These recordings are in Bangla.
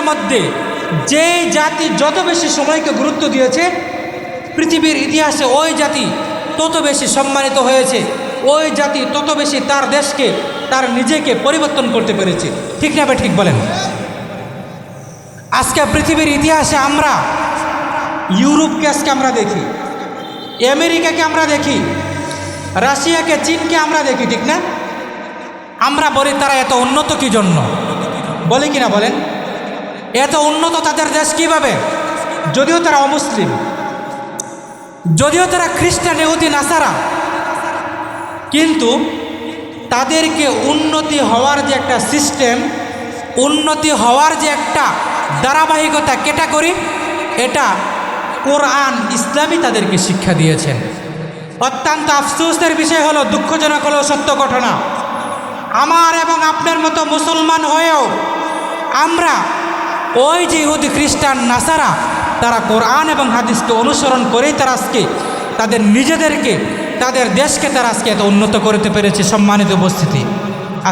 মধ্যে যে জাতি যত বেশি সময়কে গুরুত্ব দিয়েছে, পৃথিবীর ইতিহাসে ওই জাতি তত বেশি সম্মানিত হয়েছে, ওই জাতি তত বেশি তার দেশকে, তার নিজেকে পরিবর্তন করতে পেরেছে। ঠিক না ঠিক বলেন? আজকে পৃথিবীর ইতিহাসে আমরা ইউরোপকে আজকে আমরা দেখি, আমেরিকাকে আমরা দেখি, রাশিয়াকে, চীনকে আমরা দেখি, ঠিক না? আমরা বলি তারা এত উন্নত কি জন্য, বলে কিনা বলেন? এত উন্নত তাদের দেশ কিভাবে? যদিও তারা অমুসলিম, যদিও তারা খ্রিস্টান, ইহুদি, নাসারা, কিন্তু তাদেরকে উন্নতি হওয়ার যে একটা সিস্টেম, উন্নতি হওয়ার যে একটা ধারাবাহিকতা, ক্যাটাগরি, এটা কোরআন ইসলামই তাদেরকে শিক্ষা দিয়েছেন। অত্যন্ত আফসোসের বিষয় হলো, দুঃখজনক হলো সত্য ঘটনা, আমার এবং আপনার মতো মুসলমান হয়েও আমরা ওই যে ইহুদি, খ্রিস্টান, নাসারা, তারা কোরআন এবং হাদিসকে অনুসরণ করেই তারা আজকে তাদের নিজেদেরকে, তাদের দেশকে তারা আজকে এত উন্নত করতে পেরেছে। সম্মানিত উপস্থিতি,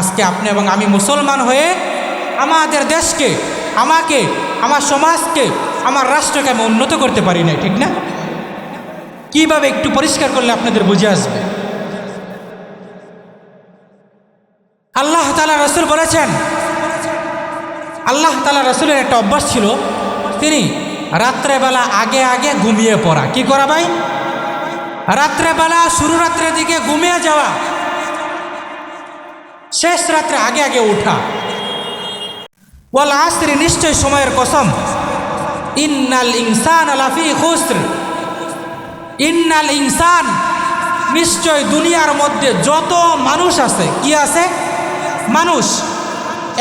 আজকে আপনি এবং আমি মুসলমান হয়ে আমাদের দেশকে, আমাকে, আমার সমাজকে, আমার রাষ্ট্রকে আমি উন্নত করতে পারি না, ঠিক না? কিভাবে একটু পরিষ্কার করলে আপনাদের বুঝে আসবে। আল্লাহ তাআলা রাসূল বলেছেন, আল্লাহ তাআলা রাসূলের একটা অভ্যাস ছিল, তিনি রাত্রেবেলা আগে আগে ঘুমিয়ে পড়া। কি করা ভাই? রাত্রেবেলা শুরু রাত্রের দিকে ঘুমিয়ে যাওয়া, শেষ রাত্রে আগে আগে উঠা। ওয়াল আসরি, নিশ্চয় সময়ের কসম, ইন্নাল ইনসানা লাফি খুসর, ইন্নাল ইনসান, নিশ্চয় দুনিয়ার মধ্যে যত মানুষ আছে, কি আছে? মানুষ।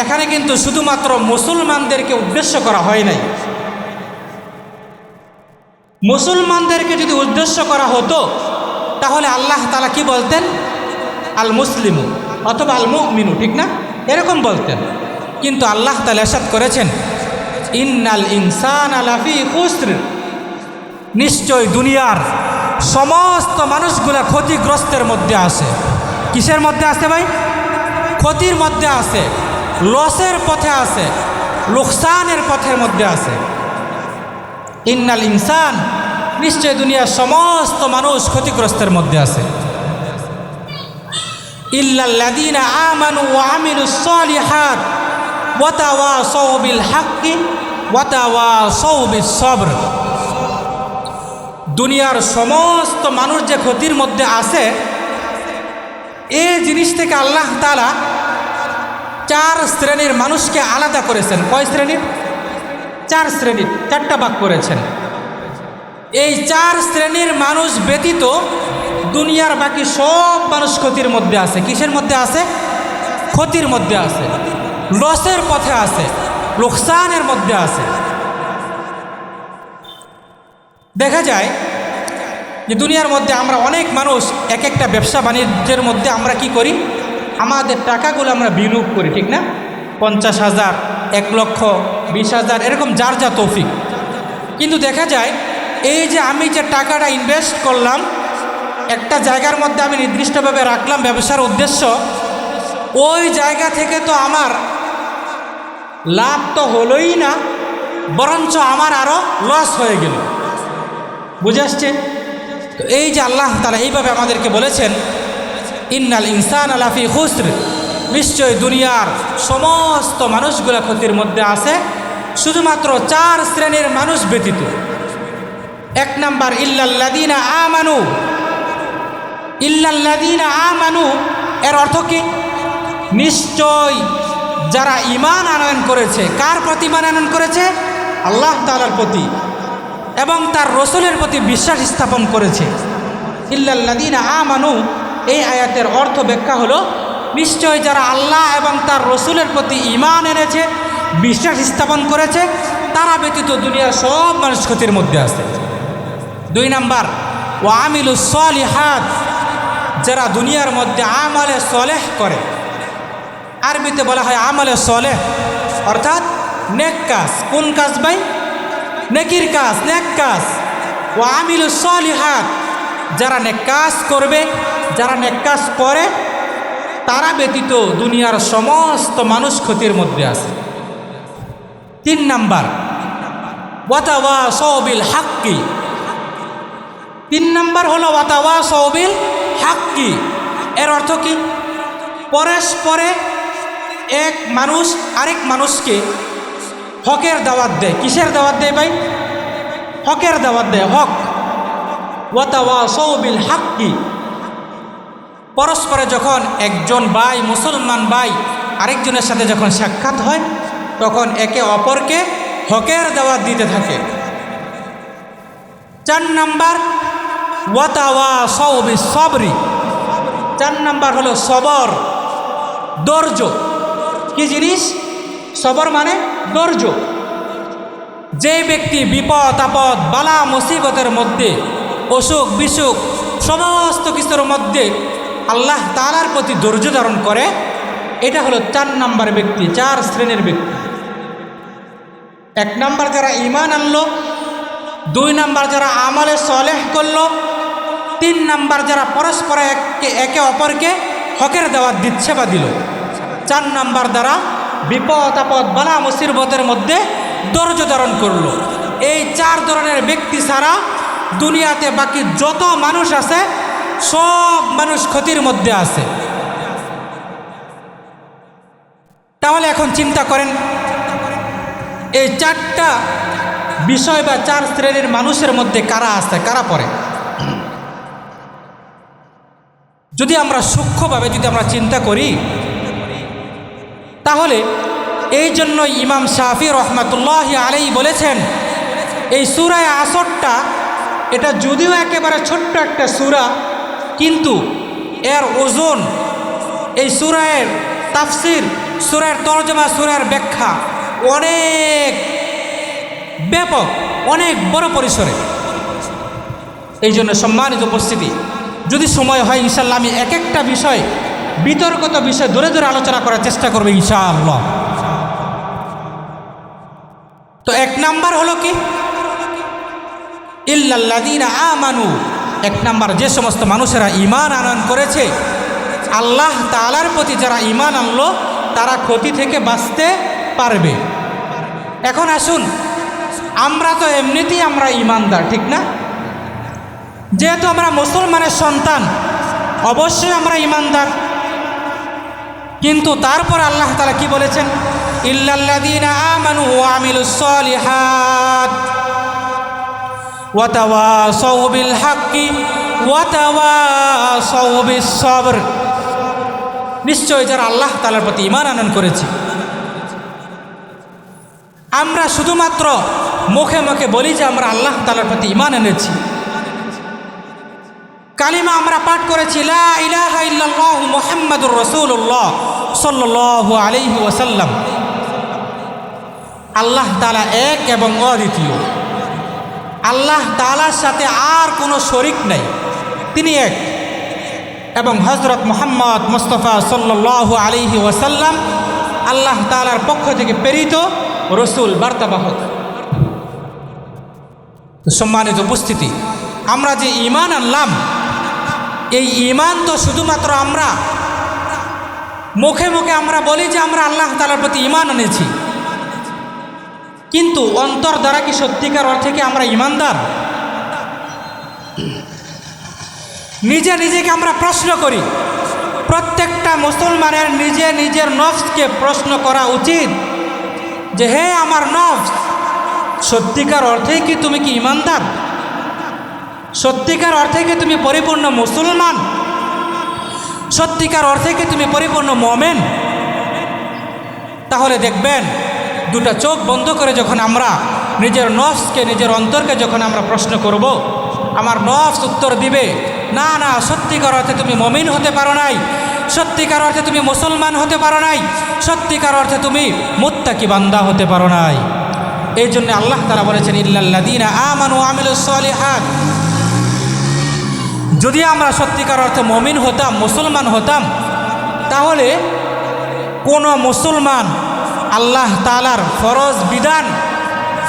এখানে কিন্তু শুধুমাত্র মুসলমানদেরকে উদ্দেশ্য করা হয় নাই। মুসলমানদেরকে যদি উদ্দেশ্য করা হতো তাহলে আল্লাহ তাআলা কি বলতেন? আল মুসলিমু অথবা আল মুমিনু, ঠিক না? এরকম বলতেন। কিন্তু আল্লাহ তাআলা ইরশাদ করেছেন, ইন্নাল ইনসানা লাফি খুসর, নিশ্চয় দুনিয়ার সমস্ত মানুষগুলা ক্ষতিগ্রস্তের মধ্যে আছে। কিসের মধ্যে আছে ভাই? ক্ষতির মধ্যে আছে, লসের পথে আছে, লোকসানের পথের মধ্যে আছে। ইন্নাল ইনসান, নিশ্চয় দুনিয়ার সমস্ত মানুষ ক্ষতিগ্রস্তের মধ্যে আছে। ইল্লাল্লাযীনা আমানু ওয়া আমিলুস সালিহাত ওয়া তাওয়াসাউ বিল হাক্কি ওয়া তাওয়াসাউ বিস সবর। দুনিয়ার সমস্ত মানুষ যে ক্ষতির মধ্যে আছে, এই জিনিস থেকে আল্লাহ তাআলা 4 শ্রেণীর মানুষকে আলাদা করেছেন। কয় শ্রেণীর? 4 শ্রেণীর, 4টা ভাগ করেছেন। এই 4 শ্রেণীর মানুষ ব্যতীত দুনিয়ার বাকি সব মানুষ ক্ষতির মধ্যে আছে। কিসের মধ্যে আছে? ক্ষতির মধ্যে আছে, লসের পথে আছে, লোকসানের মধ্যে আছে। দেখা যায় যে দুনিয়ার মধ্যে আমরা অনেক মানুষ এক একটা ব্যবসা বাণিজ্যের মধ্যে আমরা কি করি? আমাদের টাকাগুলো আমরা বিনিয়োগ করি, ঠিক না? 50,000, 1 লক্ষ, 20,000, এরকম যার যা তৌফিক। কিন্তু দেখা যায় এই যে আমি যে টাকাটা ইনভেস্ট করলাম, একটা জায়গার মধ্যে আমি নির্দিষ্টভাবে রাখলাম ব্যবসার উদ্দেশ্য, ওই জায়গা থেকে তো আমার লাভ তো হলোই না, বরঞ্চ আমার আরও লস হয়ে গেল। বুঝে আসছে? তো এই যে আল্লাহ তাআলা এইভাবে আমাদেরকে বলেছেন, ইন্নাল ইনসানা লাফি খুসর, নিশ্চয় দুনিয়ার সমস্ত মানুষগুলা ক্ষতির মধ্যে আছে, শুধুমাত্র 4 শ্রেণীর মানুষ ব্যতীত। 1 নাম্বার, ইল্লাল্লাযীনা আমানু। ইল্লাল্লাযীনা আমানু এর অর্থ কি? নিশ্চয় যারা ঈমান আনয়ন করেছে। কার প্রতি ঈমান আনয়ন করেছে? আল্লাহ তাআলার প্রতি এবং তার রাসূলের প্রতি বিশ্বাস স্থাপন করেছে। ইল্লাল্লাযীনা আমানু, এই আয়াতের অর্থ ব্যাখ্যা হলো, নিশ্চয় যারা আল্লাহ এবং তার রাসূলের প্রতি ঈমান এনেছে, বিশ্বাস স্থাপন করেছে, তারা ব্যতীত দুনিয়ার সব মানুষ ক্ষতির মধ্যে আছে। 2 নাম্বার, ওয়া আমিলুস সালিহাত, যারা দুনিয়ার মধ্যে আমলে সলেহ করে। আরবিতে বলা হয় আমলে সলেহ, অর্থাৎ নেক কাজ। কোন কাজ ভাই? নেকির কাজ, নেক কাজ। ওয়া আমিলুস সালিহাত, যারা নেক কাজ করবে, যারা নেক কাজ করে, তারা ব্যতীত দুনিয়ার সমস্ত মানুষ ক্ষতির মধ্যে আছে। তিন নাম্বার ওয়াতাওয়াসাউ বিল হাক্কি। তিন নাম্বার হলো ওয়াতাওয়াসাউ বিল হাক্কি। এর অর্থ কি? পরস্পরে এক মানুষ আরেক মানুষকে হকের দাওয়াত দেয়। কিসের দাওয়াত দেয় ভাই? হকের দাওয়াত দেয়, হক। ওয়াতাওয়াসাউ বিল হাক্কি। পরস্পরে যখন একজন ভাই, মুসলমান ভাই আরেকজনের সাথে যখন সাক্ষাৎ হয়, তখন একে অপরকে হকের দাওয়াত দিতে থাকে। চার নাম্বার ওয়াতাওয়াসাউ বিস সবরি। চার নাম্বার হলো সবর, ধৈর্য। কি জিনিস? সবর মানে ধৈর্য। যে ব্যক্তি বিপদ আপদ, বালা মুসিবতের মধ্যে, অসুখ বিসুখ সমস্ত কিছুর মধ্যে আল্লাহ তাআলার প্রতি ধৈর্য ধারণ করে, এটা হলো চার নাম্বার ব্যক্তি, চার শ্রেণীর ব্যক্তি। এক নাম্বার যারা ঈমান আনলো, দুই নাম্বার যারা আমলে সলেহ করলো, তিন নাম্বার যারা পরস্পর একে অপরকে হকের দাওয়াত দিচ্ছে বা দিল, চার নাম্বার দ্বারা বিপদ আপদ বালা মুসিবতের মধ্যে ধৈর্য ধারণ করলো। এই চার ধরনের ব্যক্তি ছাড়া দুনিয়াতে বাকি যত মানুষ আছে সব মানুষ ক্ষতির মধ্যে আছে। তাহলে এখন চিন্তা করেন, এই চারটা বিষয় বা চার শ্রেণীর মানুষের মধ্যে কারা আছে, কারা পড়ে? যদি আমরা সূক্ষ্মভাবে যদি আমরা চিন্তা করি, তাহলে এই জন্য ইমাম শাফি রহমাতুল্লাহি আলাইহি বলেছেন, এই সূরা আসরটা এটা যদিও একেবারে ছোট্ট একটা সূরা, কিন্তু এর ওজন, এই সূরার তাফসির, সূরার তরজমা, সূরার ব্যাখ্যা অনেক ব্যাপক, অনেক বড় পরিসরে। এই জন্য সম্মানিত উপস্থিতি, যদি সময় হয় ইনশাআল্লাহ আমি এক একটা বিষয়, বিতর্কিত বিষয় ধরে ধরে আলোচনা করার চেষ্টা করবো ইনশাআল্লাহ। তো এক নাম্বার হলো কি? ইল্লাল্লাযীনা আমানু। এক নাম্বার, যে সমস্ত মানুষেরা ঈমান আনয়ন করেছে, আল্লাহ তাআলার প্রতি যারা ঈমান আনলো, তারা ক্ষতি থেকে বাঁচতে পারবে। এখন আসুন, আমরা তো এমনিতেই আমরা ঈমানদার, ঠিক না? যেহেতু আমরা মুসলমানের সন্তান, অবশ্যই আমরা ঈমানদার। কিন্তু তারপর আল্লাহ তাআলা কি বলেছেন? ইল্লাল্লাযীনা আমানু ওয়া আমিলুস সলিহাত ওয়া তাওয়াসাউ বিল হাক্কি ওয়া তাওয়াসাউ বিস সবর। নিশ্চয় যারা আল্লাহ তাআলার প্রতি ঈমান আনয়ন করেছে, আমরা শুধুমাত্র মুখে মুখে বলি যে আমরা আল্লাহ তাআলার প্রতি ঈমান এনেছি, কালিমা আমরা পাঠ করেছি লা ইলাহা ইল্লাল্লাহু মুহাম্মাদুর রাসূলুল্লাহ সাল্লাল্লাহু আলাইহি ওয়াসাল্লাম। আল্লাহ তাআলা এক এবং অদ্বিতীয়, আল্লাহ তাআলার সাথে আর কোনো শরীক নাই, তিনি এক। এবং হযরত মুহাম্মদ মুস্তাফা সাল্লাল্লাহু আলাইহি ওয়াসাল্লাম আল্লাহ তাআলার পক্ষ থেকে প্রেরিত রসুল, বার্তাবাহক। সম্মানিত উপস্থিতি, আমরা যে ঈমান আনলাম, এই ঈমান তো শুধুমাত্র আমরা মুখে মুখে আমরা বলি যে আমরা আল্লাহ তাআলার প্রতি ঈমান এনেছি, কিন্তু অন্তর দ্বারা কি সত্যিকার অর্থে কি আমরা ঈমানদার? নিজে নিজেকে আমরা প্রশ্ন করি। প্রত্যেকটা মুসলমানের নিজে নিজের নফসকে প্রশ্ন করা উচিত যে হে আমার নফস, সত্যিকার অর্থে কি তুমি কি ঈমানদার? সত্যিকার অর্থে কি তুমি পরিপূর্ণ মুসলমান? সত্যিকার অর্থে কি তুমি পরিপূর্ণ মুমিন? তাহলে দেখবেন, দুটা চোখ বন্ধ করে যখন আমরা নিজের নফসকে, নিজের অন্তরকে যখন আমরা প্রশ্ন করব, আমার নফস উত্তর দিবে না না, সত্যিকার অর্থে তুমি মুমিন হতে পারো নাই, সত্যিকার অর্থে তুমি মুসলমান হতে পারো নাই, সত্যিকার অর্থে তুমি মুত্তাকি বান্দা হতে পারো নাই। এই জন্য আল্লাহ তাআলা বলেছেন ইল্লাল্লাযীনা আমানু ওয়া আমিলুস সলিহাত। যদি আমরা সত্যিকার অর্থে মুমিন হতাম, মুসলমান হতাম, তাহলে কোনো মুসলমান আল্লাহ তাআলার ফরজ বিধান,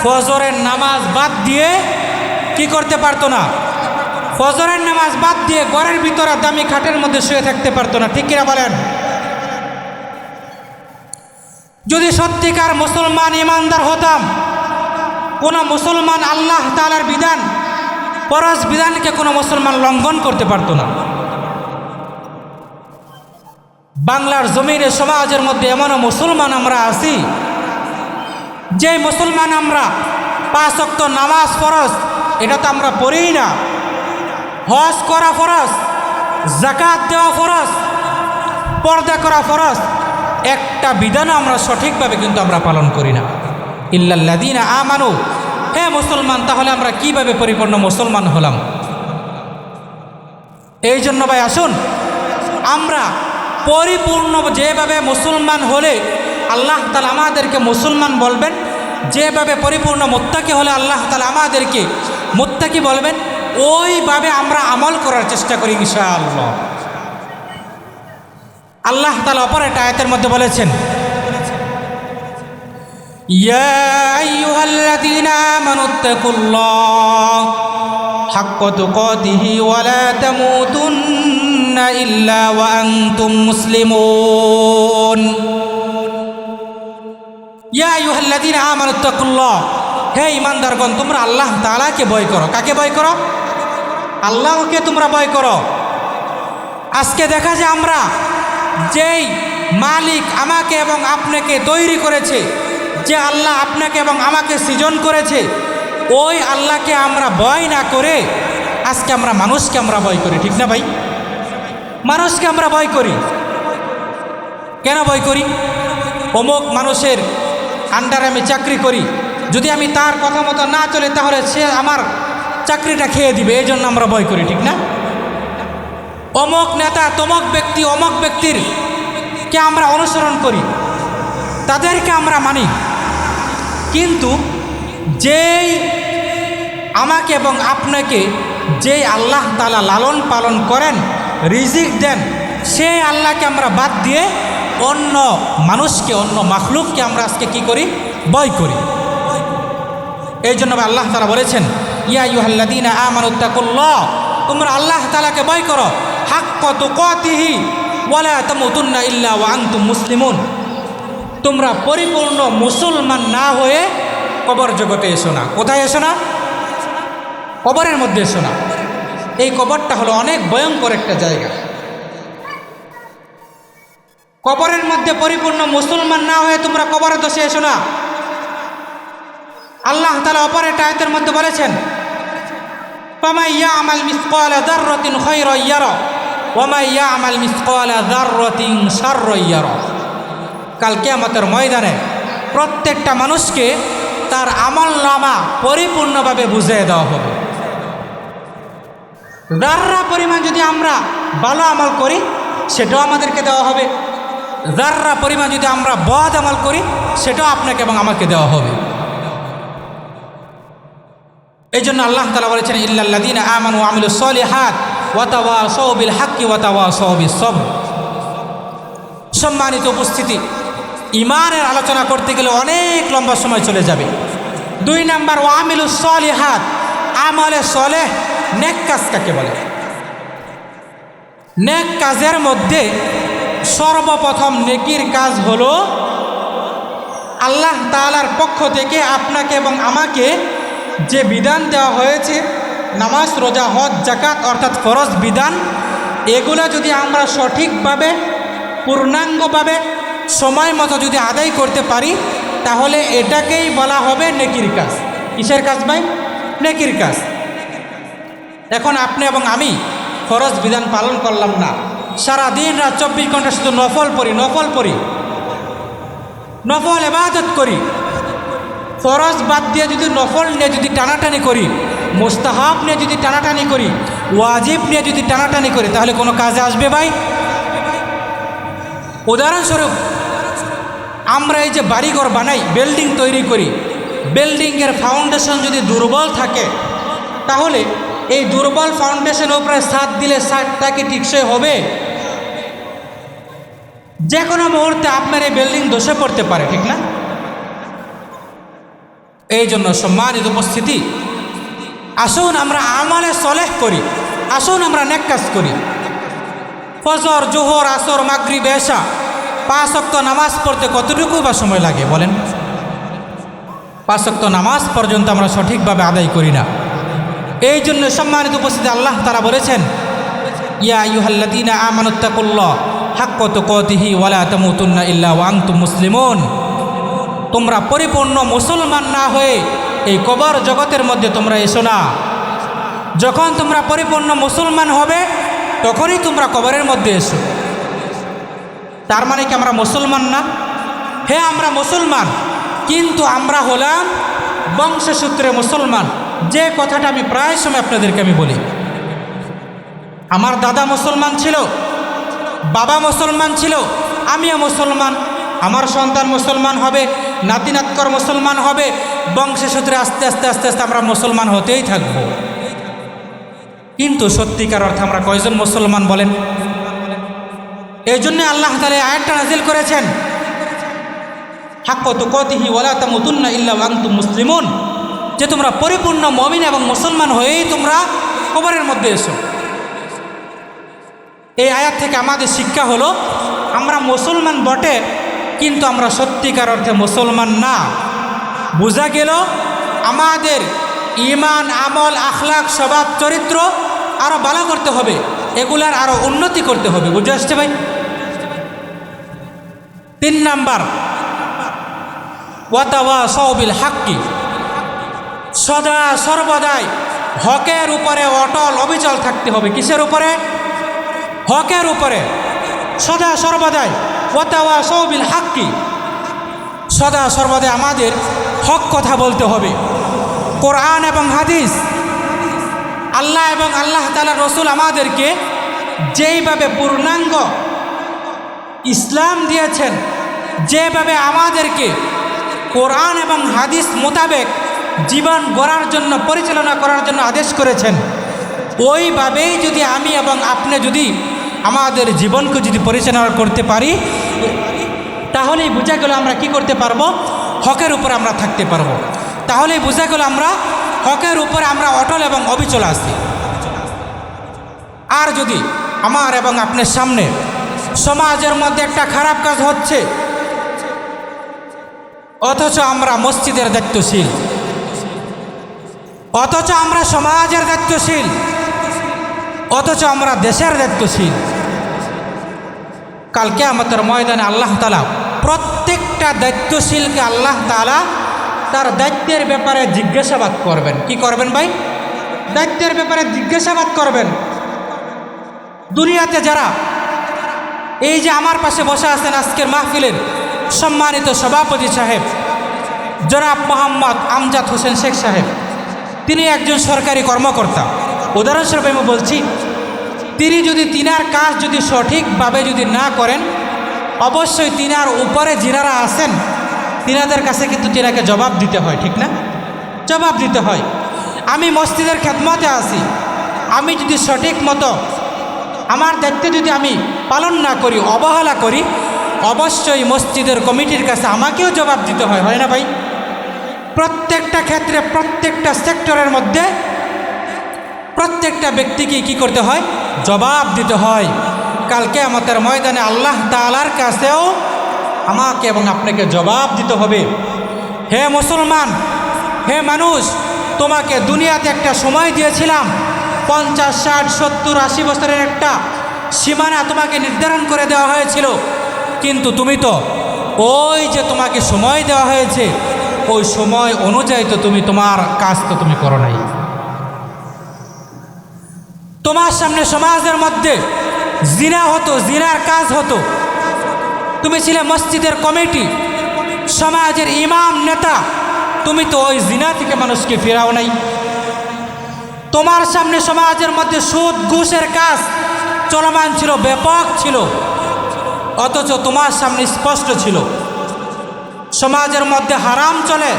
ফজরের নামাজ বাদ দিয়ে কি করতে পারতো না? ফজরের নামাজ বাদ দিয়ে ঘরের ভিতরে দামি খাটের মধ্যে শুয়ে থাকতে পারতো না, ঠিক কিনা বলেন? যদি সত্যিকার মুসলমান ইমানদার হতাম, কোনো মুসলমান আল্লাহ তাআলার বিধান, ফরজ বিধানকে কোনো মুসলমান লঙ্ঘন করতে পারত না। বাংলার জমিনে সমাজের মধ্যে এমনও মুসলমান আমরা আছি, যে মুসলমান আমরা 5 ওয়াক্ত নামাজ ফরজ এটা তো আমরা পড়িই না, হজ করা ফরজ, যাকাত দেওয়া ফরজ, পর্দা করা ফরজ, একটা বিধানও আমরা সঠিকভাবে কিন্তু আমরা পালন করি না। ইল্লাল্লাযীনা আমানু, হে মুসলমান, তাহলে আমরা কিভাবে পরিপূর্ণ মুসলমান হলাম? এই জন্য ভাই আসুন আমরা পরিপূর্ণ যেভাবে মুসলমান হলে আল্লাহ তাআলা আমাদেরকে মুসলমান বলবেন, যেভাবে পরিপূর্ণ মুত্তাকি হলে আল্লাহ তাআলা আমাদেরকে মুত্তাকি বলবেন, ওইভাবে আমরা আমল করার চেষ্টা করি ইনশাআল্লাহ। আল্লাহ তাআলা অপর একটা আয়াতের মধ্যে বলেছেন, ইয়া আইয়ুহাল্লাযীনা আমানুত্তাকুল্লাহ হাক্কা তুকাতিহি ওয়া লা তামুতুন্না ইল্লা ওয়া আনতুম মুসলিমুন। ইয়া আইয়ুহাল্লাযীনা আমানুত্তাকুল্লাহ, হে ঈমানদারগণ, তোমরা আল্লাহ তাআলাকে ভয় করো। কাকে ভয় করো? আল্লাহকে তোমরা ভয় করো। আজকে দেখা যায় আমরা যেই মালিক আমাকে এবং আপনাকে তৈরি করেছে, যে আল্লাহ আপনাকে এবং আমাকে সৃজন করেছে, ওই আল্লাহকে আমরা ভয় না করে আজকে আমরা মানুষকে আমরা ভয় করি, ঠিক না ভাই? মানুষকে আমরা ভয় করি। কেন ভয় করি? অমুক মানুষের আন্ডারে আমি চাকরি করি, যদি আমি তার কথা মতো না চলে তাহলে সে আমার চাকরিটা খেয়ে দিবে, এই জন্য আমরা ভয় করি, ঠিক না? অমুক নেতা, তমুক ব্যক্তি, অমুক ব্যক্তির কে আমরা অনুসরণ করি, তাদেরকে আমরা মানি। কিন্তু যেই আমাকে এবং আপনাকে যেই আল্লাহ তাআলা লালন পালন করেন, রিজিক দেন, সেই আল্লাহকে আমরা বাদ দিয়ে অন্য মানুষকে, অন্য মাখলুককে আমরা আজকে কি করি? ভয় করি। এই জন্য আল্লাহ তাআলা বলেছেন, ইয়া আইয়ুহাল্লাযীনা আমানুত্তাকুল্লাহ, তোমরা আল্লাহ তাআলাকে ভয় করো, হাক্কা তুকাতিহি ওয়া লা তামুতুন্না ইল্লা ওয়া আনতুম মুসলিমুন। তোমরা পরিপূর্ণ মুসলমান না হয়ে কবর জগতে এসো না। কোথায় এসো না? কবরের মধ্যে এসো না। এই কবরটা হলো অনেক ভয়ঙ্কর একটা জায়গা। কবরের মধ্যে পরিপূর্ণ মুসলমান না হয়ে তোমরা কবরের দোষে এসো না। আল্লাহ তাআলা অপর একটা আয়াতের মধ্যে বলেছেন, ফামান ইয়া'মাল মিসকালা যাররাতিন খায়রান ইয়ারা ওয়া মান ইয়া'মাল মিসকালা যাররাতিন শাররান ইয়ারা। কাল কিয়ামতের ময়দানে প্রত্যেকটা মানুষকে তার আমলনামা পরিপূর্ণভাবে বুঝিয়ে দেওয়া হবে। যাররা পরিমাণ যদি আমরা ভালো আমল করি সেটাও আমাদেরকে দেওয়া হবে, যাররা পরিমাণ যদি আমরা বদ আমল করি সেটাও আপনাকে এবং আমাকে দেওয়া হবে। এই জন্য আল্লাহ তাআলা বলেছেন, ইল্লাল্লাযীনা আমানু ওয়া আমিলুস সলিহাত ওয়া তাওয়াসাউ বিল হাক্কি ওয়া তাওয়াসাউ বিস সবর। সম্মানিত উপস্থিতি, ঈমানের আলোচনা করতে গেলে অনেক লম্বা সময় চলে যাবে। 2 নাম্বার, ওয়া আমিলুস সলিহাত, আমলে সলেহ, নেক কাজ কাকে বলে? নেক কাজের মধ্যে সর্বপ্রথম নেকির কাজ হলো আল্লাহ তাআলার পক্ষ থেকে আপনাকে এবং আমাকে যে বিধান দেওয়া হয়েছে, নামাজ, রোজা, হজ, যাকাত অর্থাৎ ফরজ বিধান, এগুলো যদি আমরা সঠিকভাবে পূর্ণাঙ্গভাবে সময় মতো যদি আদায় করতে পারি তাহলে এটাকেই বলা হবে নেকির কাজ। কিসের কাজ ভাই? নেকির কাজ। এখন আপনি এবং আমি ফরজ বিধান পালন করলাম না, সারাদিন রাত 24 ঘন্টা শুধু নফল পড়ি, নফল ইবাদত করি, ফরজ বাদ দিয়ে যদি নফল নিয়ে যদি টানাটানি করি, মুস্তাহাব নিয়ে যদি টানাটানি করি, ওয়াজিব নিয়ে যদি টানাটানি করি, তাহলে কোনো কাজে আসবে ভাই? উদাহরণস্বরূপ আমরা এই যে বাড়িঘর বানাই, বিল্ডিং তৈরি করি, বিল্ডিংয়ের ফাউন্ডেশন যদি দুর্বল থাকে তাহলে এই দুর্বল ফাউন্ডেশনের উপরে ছাদ দিলে ছাদটা কি টিকসই হবে? যে কোনো মুহূর্তে আপনার এই বিল্ডিং ধসে পড়তে পারে, ঠিক না? এই জন্য সম্মানিত উপস্থিতি, আসুন আমরা আমলে সলেহ করি, আসুন আমরা নেক কাজ করি। ফজর, জোহর, আসর, মাগরিব, এশা 5 ওয়াক্ত নামাজ পড়তে কতটুকু বা সময় লাগে বলেন? 5 ওয়াক্ত নামাজ পর্যন্ত আমরা সঠিকভাবে আদায় করি না। এই জন্য সম্মানিত উপস্থিতি, আল্লাহ তাআলা বলেছেন, ইয়া আইয়ুহাল্লাযীনা আমানুত্তাকুল্লাহ হাক্কা তুকাতিহি ওয়া লা তামুতুন্না ইল্লা ওয়া আনতুম মুসলিমুন। তোমরা পরিপূর্ণ মুসলমান না হয়ে এই কবর জগতের মধ্যে তোমরা এসো না। যখন তোমরা পরিপূর্ণ মুসলমান হবে তখনই তোমরা কবরের মধ্যে এসো। তার মানে কি আমরা মুসলমান না? হ্যাঁ, আমরা মুসলমান, কিন্তু আমরা হলাম বংশসূত্রে মুসলমান। যে কথাটা আমি প্রায় সময় আপনাদেরকে আমি বলি, আমার দাদা মুসলমান ছিল, বাবা মুসলমান ছিল, আমিও মুসলমান, আমার সন্তান মুসলমান হবে, নাতি নাতকর মুসলমান হবে, বংশসূত্রে আস্তে আস্তে আস্তে আস্তে আমরা মুসলমান হতেই থাকব। কিন্তু সত্যিকার অর্থে আমরা কয়জন মুসলমান বলেন? এই জন্য আল্লাহ তাআলা আয়াতটা নাযিল করেছেন, হাক্কা তুকাতিহি ওয়া লা তামুতুন্না ইল্লা ওয়া আনতুম মুসলিমুন, যে তোমরা পরিপূর্ণ মুমিন এবং মুসলমান হয়েই তোমরা কবরের মধ্যে এসো। এই আয়াত থেকে আমাদের শিক্ষা হলো, আমরা মুসলমান বটে, কিন্তু আমরা সত্যিকার অর্থে মুসলমান না। বোঝা গেল আমাদের ঈমান, আমল, আখলাক, স্বভাব, চরিত্র আরও ভালো করতে হবে, এগুলার আরও উন্নতি করতে হবে। বুঝে আসছে ভাই? 3 নাম্বার, ওয়াতাওয়াসাউ বিল হাক্কি, সদা সর্বদাই হকের উপরে অটল অবিচল থাকতে হবে। কিসের উপরে? হকের উপরে সদা সর্বদাই। ওয়াতাওয়াসাউ বিল হাক্কি, সদা সর্বদাই আমাদের হক কথা বলতে হবে। কোরআন এবং হাদিস, আল্লাহ এবং আল্লাহ তাআলা রসুল আমাদেরকে যেইভাবে পূর্ণাঙ্গ ইসলাম দিয়েছেন, যেভাবে আমাদেরকে কোরআন এবং হাদিস মোতাবেক জীবন গড়ার জন্য, পরিচালনা করার জন্য আদেশ করেছেন, ওইভাবেই যদি আমি এবং আপনি যদি আমাদের জীবনকে যদি পরিচালনা করতে পারি, তাহলেই বোঝা গেল আমরা কি করতে পারবো? হকের উপর আমরা থাকতে পারবো। তাহলেই বোঝা গেল আমরা হকের উপরে আমরা অটল এবং অবিচল আছি। আর যদি আমার এবং আপনার সামনে সমাজের মধ্যে একটা খারাপ কাজ হচ্ছে, অথচ আমরা মসজিদের দায়িত্বশীল, অথচ আমরা সমাজের দায়িত্বশীল, অথচ আমরা দেশের দায়িত্বশীল, কাল কিয়ামতের ময়দানে আল্লাহ তাআলা প্রত্যেকটা দায়িত্বশীলকে আল্লাহ তাআলা তার দায়িত্বের ব্যাপারে জিজ্ঞাসাবাদ করবেন। কি করবেন ভাই? দায়িত্বের ব্যাপারে জিজ্ঞাসাবাদ করবেন। দুনিয়াতে যারা এই যে আমার পাশে বসে আছেন আজকের মাহফিলের সম্মানিত সভাপতি সাহেব জনাব মোহাম্মদ আমজাদ হোসেন শেখ সাহেব, তিনি একজন সরকারি কর্মকর্তা। উদাহরণস্বরূপ আমি বলছি, তিনি যদি তিনার কাজ যদি সঠিকভাবে যদি না করেন, অবশ্যই তিনার উপরে যিনারা আছেন তিনাদের কাছে কিন্তু তিনাকে জবাব দিতে হয়, ঠিক না? জবাব দিতে হয়। আমি মসজিদের খেদমতে আছি, আমি যদি সঠিক মতো আমার দায়িত্ব যদি আমি পালন না করি, অবহেলা করি, অবশ্যই মসজিদের কমিটির কাছে আমাকেও জবাব দিতে হয়, হয় না ভাই? প্রত্যেকটা ক্ষেত্রে, প্রত্যেকটা সেক্টরের মধ্যে প্রত্যেকটা ব্যক্তিকে কি করতে হয়? জবাব দিতে হয়। কাল কিয়ামতের ময়দানে আল্লাহ তাআলার কাছেও আমাকে এবং আপনাকে জবাব দিতে হবে। হে মুসলমান, হে মানুষ, তোমাকে দুনিয়াতে একটা সময় দিয়েছিলাম, 50, 60, 70, 80 বছরের একটা সীমানা তোমাকে নির্ধারণ করে দেওয়া হয়েছিল, কিন্তু তুমি তো ওই যে তোমাকে সময় দেওয়া হয়েছে ওই সময় অনুযায়ী তো তুমি তোমার কাজ তো তুমি করো নাই। তোমার সামনে সমাজের মধ্যে জিনা হতো, জিনার কাজ হতো, তুমি ছিলে মসজিদের কমিটি, সমাজের ইমাম, নেতা, তুমি তো ওই জিনা থেকে মানুষকে ফেরাও নাই। তোমার সামনে সমাজের মধ্যে সুদ ঘুষের কাজ চলমান ছিল, ব্যাপক ছিল, অথচ তোমার সামনে স্পষ্ট ছিল সমাজের মধ্যে হারাম চলে,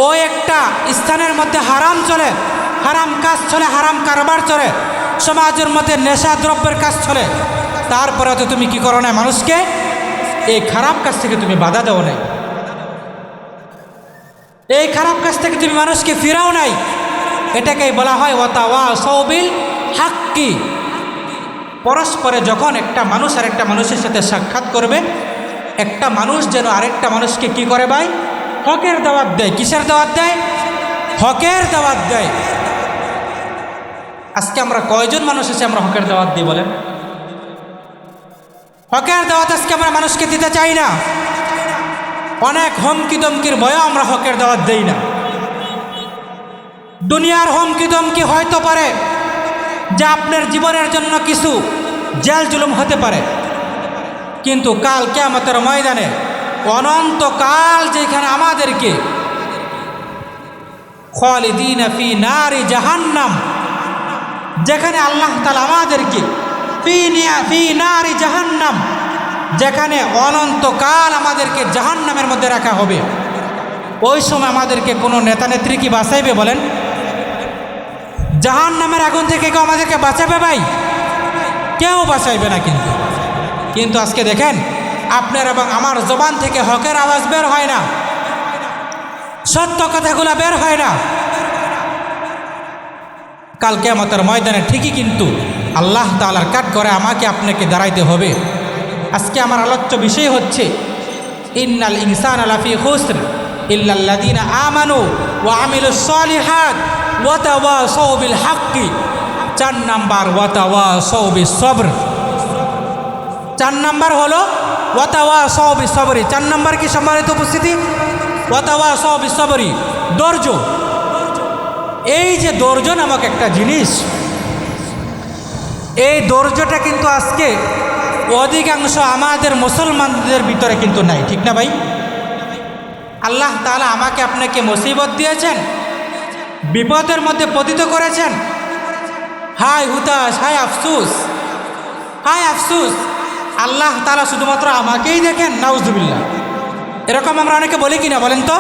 ওই একটা স্থানের মধ্যে হারাম চলে, হারাম কাজ চলে, হারাম কারবার চলে, সমাজের মধ্যে নেশা দ্রব্যের কাজ চলে, তারপরে তো তুমি কি করো না? মানুষকে এই খারাপ কাজ থেকে তুমি বাধা দাও নাই, এই খারাপ কাজ থেকে তুমি মানুষকে ফিরাও নাই। এটাকেই বলা হয় ওয়াতাওয়াসাউ বিল হাক্কি। পরস্পরে যখন একটা মানুষ আর একটা মানুষের সাথে সাক্ষাৎ করবে, একটা মানুষ যেন আরেকটা মানুষকে কি করে ভাই? হকের দাওয়াত দেয়। কিসের দাওয়াত দেয়? হকের দাওয়াত দেয়। আজকে আমরা কয়জন মানুষ এসে আমরা হকের দাওয়াত দিই বলেন? হকের দাওয়াত আজকে আমরা মানুষকে দিতে চাই না। অনেক হুমকি দমকির ভয়ে আমরা হকের দাওয়াত দেই না। দুনিয়ার হুমকি দমকি হয়তো পারে যে আপনার জীবনের জন্য কিছু জেল জুলুম হতে পারে, কিন্তু কাল কিয়ামতের ময়দানে অনন্তকাল যেখানে আমাদেরকে খালিদিনা ফি নারি জাহান্নাম, যেখানে আল্লাহ তাআলা আমাদেরকে ফি নারি জাহান্নাম, যেখানে অনন্তকাল আমাদেরকে জাহান্নামের মধ্যে রাখা হবে, ওই সময় আমাদেরকে কোনো নেতা নেত্রী কি বাঁচাইবে বলেন? জাহান্নামের আগুন থেকে কেউ আমাদেরকে বাঁচাবে ভাই? কেউ বাঁচাইবে না। কিন্তু আজকে দেখেন আপনার এবং আমার জবান থেকে হকের আওয়াজ বের হয় না, সত্য কথাগুলো বের হয় না। কাল কিয়ামতের ময়দানে ঠিকই কিন্তু আল্লাহ তাআলার কাঠ করে আমাকে আপনাকে দাঁড়াইতে হবে। আজকে আমার আলোচ্য বিষয় হচ্ছে ইন্নাল ইনসানা লাফি খুসর ইল্লাল্লাযীনা আমানু ওয়া আমিলুস সালিহাত ওয়া তাওয়াসাউ বিল হাক্কি। 4 নাম্বার ওয়া তাওয়াসাউ বিস সবর। 4 নাম্বার হলো ওয়া তাওয়াসাউ বিস সবরি। 4 নাম্বার কি সম্মানিত উপস্থিতি? ওয়া তাওয়াসাউ বিস সবরি, ধৈর্য। এই যে ধৈর্য নামক একটা জিনিস, এই ধৈর্যটা কিন্তু আজকে অধিকাংশ আমাদের মুসলমানদের ভিতরে কিন্তু নাই, ঠিক না ভাই? আল্লাহ তাআলা আমাকে আপনাকে মুসিবত দিয়েছেন, বিপদের মধ্যে পতিত করেছেন, হায় হুতাশ, হায় আফসুস, হায় আফসুস। আল্লাহ তাআলা শুধুমাত্র আমাকেই দেখেন, নাউজুবিল্লাহ। এরকম আমরা অনেকে বলি কিনা বলেন তো?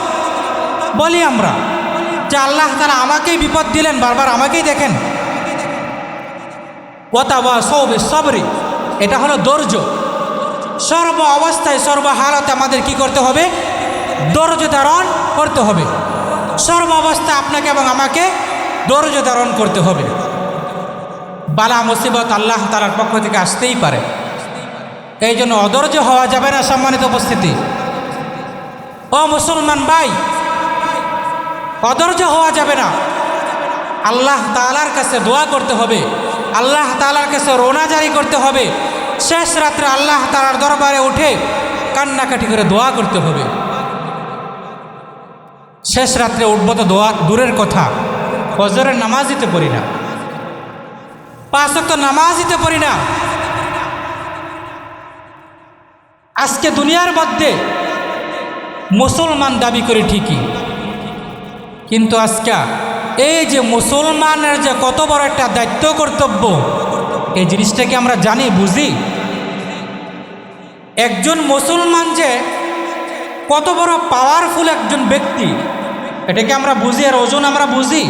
বলি আমরা যে আল্লাহ তাআলা আমাকেই বিপদ দিলেন, বারবার আমাকেই দেখেন। ওয়া তাওয়াসাউ বিস সবরি, এটা হলো ধৈর্য। সর্ব অবস্থায় সর্ব হালতে আমাদের কি করতে হবে? ধৈর্য ধারণ করতে হবে। সর্ব অবস্থায় আপনাকে এবং আমাকে ধৈর্য ধারণ করতে হবে। বালা মুসিবত আল্লাহ তাআলার পক্ষ থেকে আসতেই পারে, এই জন্য অধৈর্য হওয়া যাবে না। সম্মানিত উপস্থিতি, ও মুসলমান ভাই, অধৈর্য হওয়া যাবে না। আল্লাহ তাআলার কাছে দোয়া করতে হবে, আল্লাহ তাআলার কাছে রোনা জারি করতে হবে। শেষ রাত্রে আল্লাহ তাআলার দরবারে উঠে কান্নাকাটি করে দোয়া করতে হবে। শেষ রাত্রে উঠবো তো দোয়া দূরের কথা, ফজরের নামাজ দিতে পারি না, 5 ওয়াক্ত নামাজ দিতে পারি না। আজকে দুনিয়ার মধ্যে মুসলমান দাবি করি ঠিকই, কিন্তু আজকে এই যে মুসলমানের যে কত বড় একটা দায়িত্ব কর্তব্য, এই জিনিসটাকে আমরা জানি, বুঝি? একজন মুসলমান যে কত বড় পাওয়ারফুল একজন ব্যক্তি, এটাকে আমরা বুঝি, আর ওজন আমরা বুঝি।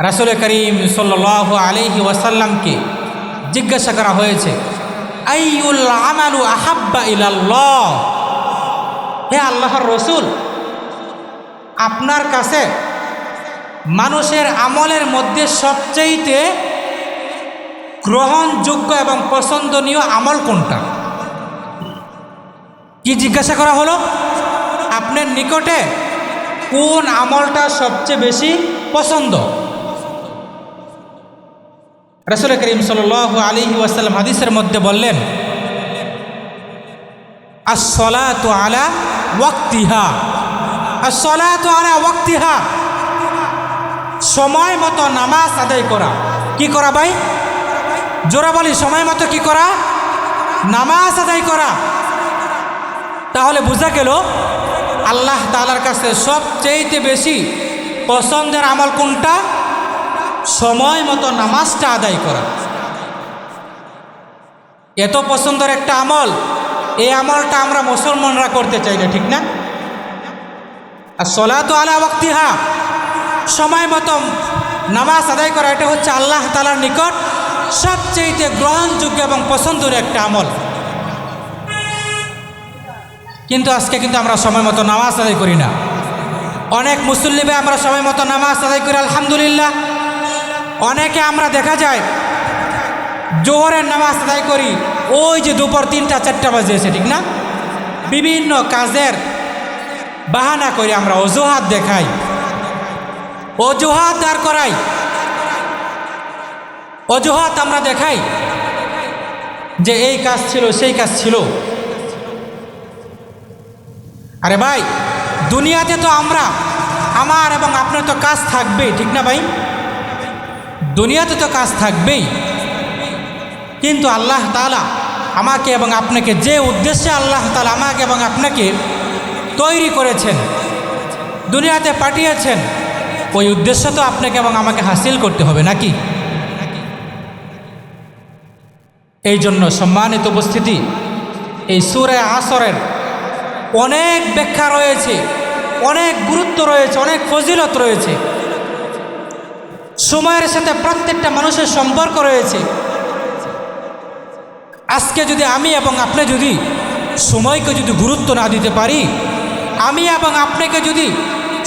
রাসূল করিম সাল্লাল্লাহু আলাইহি ওয়াসাল্লামকে জিজ্ঞাসা করা হয়েছে, আইয়ুল আমালু আহাব্বা ইলাল্লাহ, হে আল্লাহর রসুল, আপনার কাছে মানুষের আমলের মধ্যে সবচেয়ে গ্রহণযোগ্য এবং পছন্দনীয় আমল কোনটা? কি জিজ্ঞাসা করা হলো? আপনার নিকটে কোন আমলটা সবচেয়ে বেশি পছন্দ? রাসূল করিম সাল্লাল্লাহু আলাইহি ওয়াসাল্লাম হাদিসের মধ্যে বললেন, আস-সালাতু আলা ওয়াক্তিহা, আস-সালাতু আলা ওয়াক্তিহা, সময় মতো নামাজ আদায় করা। কি করা ভাই? জোরা বলি, সময় মতো কি করা? নামাজ আদায় করা। তাহলে বোঝা গেল আল্লাহ তাআলার কাছে সবচেয়ে বেশি পছন্দের আমল কোনটা? সময় মতো নামাজটা আদায় করা। এত পছন্দের একটা আমল, এই আমলটা আমরা মুসলমানরা করতে চাই না, ঠিক না? আর সলাতু আলা ওয়াক্তিহা, সময় মতো নামাজ আদায় করা, এটা হচ্ছে আল্লাহ তাআলার নিকট সবচেয়ে গ্রহণযোগ্য এবং পছন্দের একটা আমল। কিন্তু আজকে কিন্তু আমরা সময় মতো নামাজ আদায় করি না। অনেক মুসল্লি ভাই আমরা সময় মতো নামাজ আদায় করি, আলহামদুলিল্লাহ, অনেকে আমরা দেখা যায় জোহরের নামাজ আদায় করি ওই যে দুপুর 3টা 4টা বাজে ঠিক না? বিভিন্ন কাজের বাহানা করে আমরা অজুহাত দেখাই, অজুহাত দাঁড় করাই, অজুহাত আমরা দেখাই যে এই কাজ ছিল সেই কাজ ছিল। আরে ভাই, দুনিয়াতে তো আমার এবং আপনার তো কাজ থাকবেই, ঠিক না ভাই? দুনিয়াতে তো কাজ থাকবেই, কিন্তু আল্লাহ তাআলা আমাকে এবং আপনাকে যে উদ্দেশ্যে আল্লাহ তাআলা আমাকে এবং আপনাকে তৈরি করেছেন, দুনিয়াতে পাঠিয়েছেন, ওই উদ্দেশ্য তো আপনাকে এবং আমাকে হাসিল করতে হবে নাকি? এই জন্য সম্মানিত উপস্থিতি, এই সূরা আসরের অনেক ব্যাখ্যা রয়েছে, অনেক গুরুত্ব রয়েছে, অনেক ফজিলত রয়েছে। সময়ের সাথে প্রত্যেকটা মানুষের সম্পর্ক রয়েছে। আজকে যদি আমি এবং আপনি যদি সময়কে যদি গুরুত্ব না দিতে পারি, আমি এবং আপনাকে যদি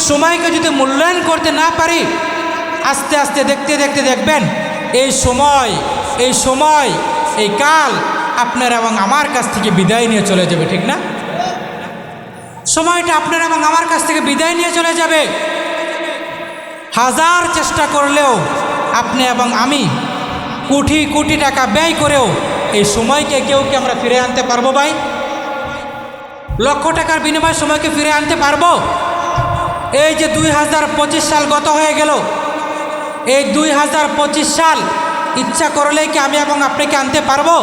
সময়কে যদি মূল্যায়ন করতে না পারি, আস্তে আস্তে দেখতে দেখতে দেখবেন এই সময় এই কাল আপনার এবং আমার কাছ থেকে বিদায় নিয়ে চলে যাবে, ঠিক না? সময়টা আপনার এবং আমার কাছ থেকে বিদায় নিয়ে চলে যাবে। হাজার চেষ্টা করলেও আপনি এবং আমি কোটি কোটি টাকা ব্যয় করেও এই সময়কে কেউ কি আমরা ফিরে আনতে পারবো ভাই? লক্ষ টাকার বিনিময়ে সময়কে ফিরে আনতে পারবো? এই যে 2025 সাল গত হয়ে গেল, এই 2025 সাল ইচ্ছা করলেই কি আমি এবং আপনাকে আনতে পারবো?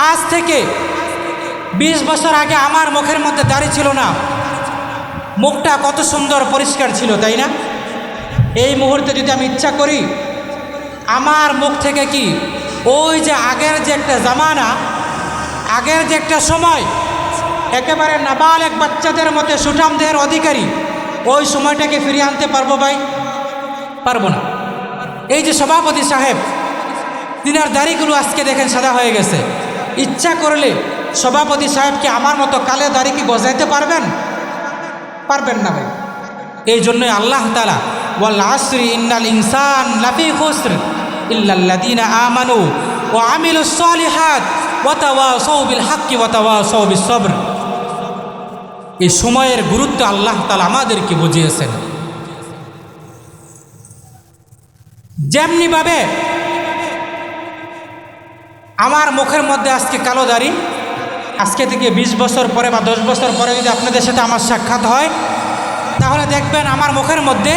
আজ থেকে 20 বছর আগে আমার মুখের মধ্যে দাড়ি ছিল না, মুখটা কত সুন্দর পরিষ্কার ছিল, তাই না? এই মুহূর্তে যদি আমি ইচ্ছা করি, আমার মুখ থেকে কি ওই যে আগের যে একটা জামানা, আগের যে একটা সময়, একেবারে নাবালেগ বাচ্চাদের মধ্যে সুঠাম দেহের অধিকারী, ওই সময়টাকে ফিরিয়ে আনতে পারবো ভাই? পারবো না। এই যে সভাপতি সাহেব, তিনার দাড়িগুলো আজকে দেখেন সাদা হয়ে গেছে, ইচ্ছা করলে সভাপতি সাহেবকে আমার মতো কালে দাড়ি কি গজাইতে পারবেন? পারবেন না ভাই। এই জন্যই আল্লাহ তাআলা ওয়াল আসরি ইন্নাল ইনসান লাফি খুসর ইল্লাল্লাযীনা আমানু ওয়া আমিলুস সলিহাত ওয়া তাওয়াসাউ বিল হাক্কি ওয়া তাওয়াসাউ বিস সবর, এই সময়ের গুরুত্ব আল্লাহ তাআলা আমাদেরকে বুঝিয়েছেন। যেমনিভাবে আমার মুখের মধ্যে আজকে কালো দাড়ি, আজকে থেকে 20 বছর পরে বা 10 বছর পরে যদি আপনাদের সাথে আমার সাক্ষাৎ হয়, তাহলে দেখবেন আমার মুখের মধ্যে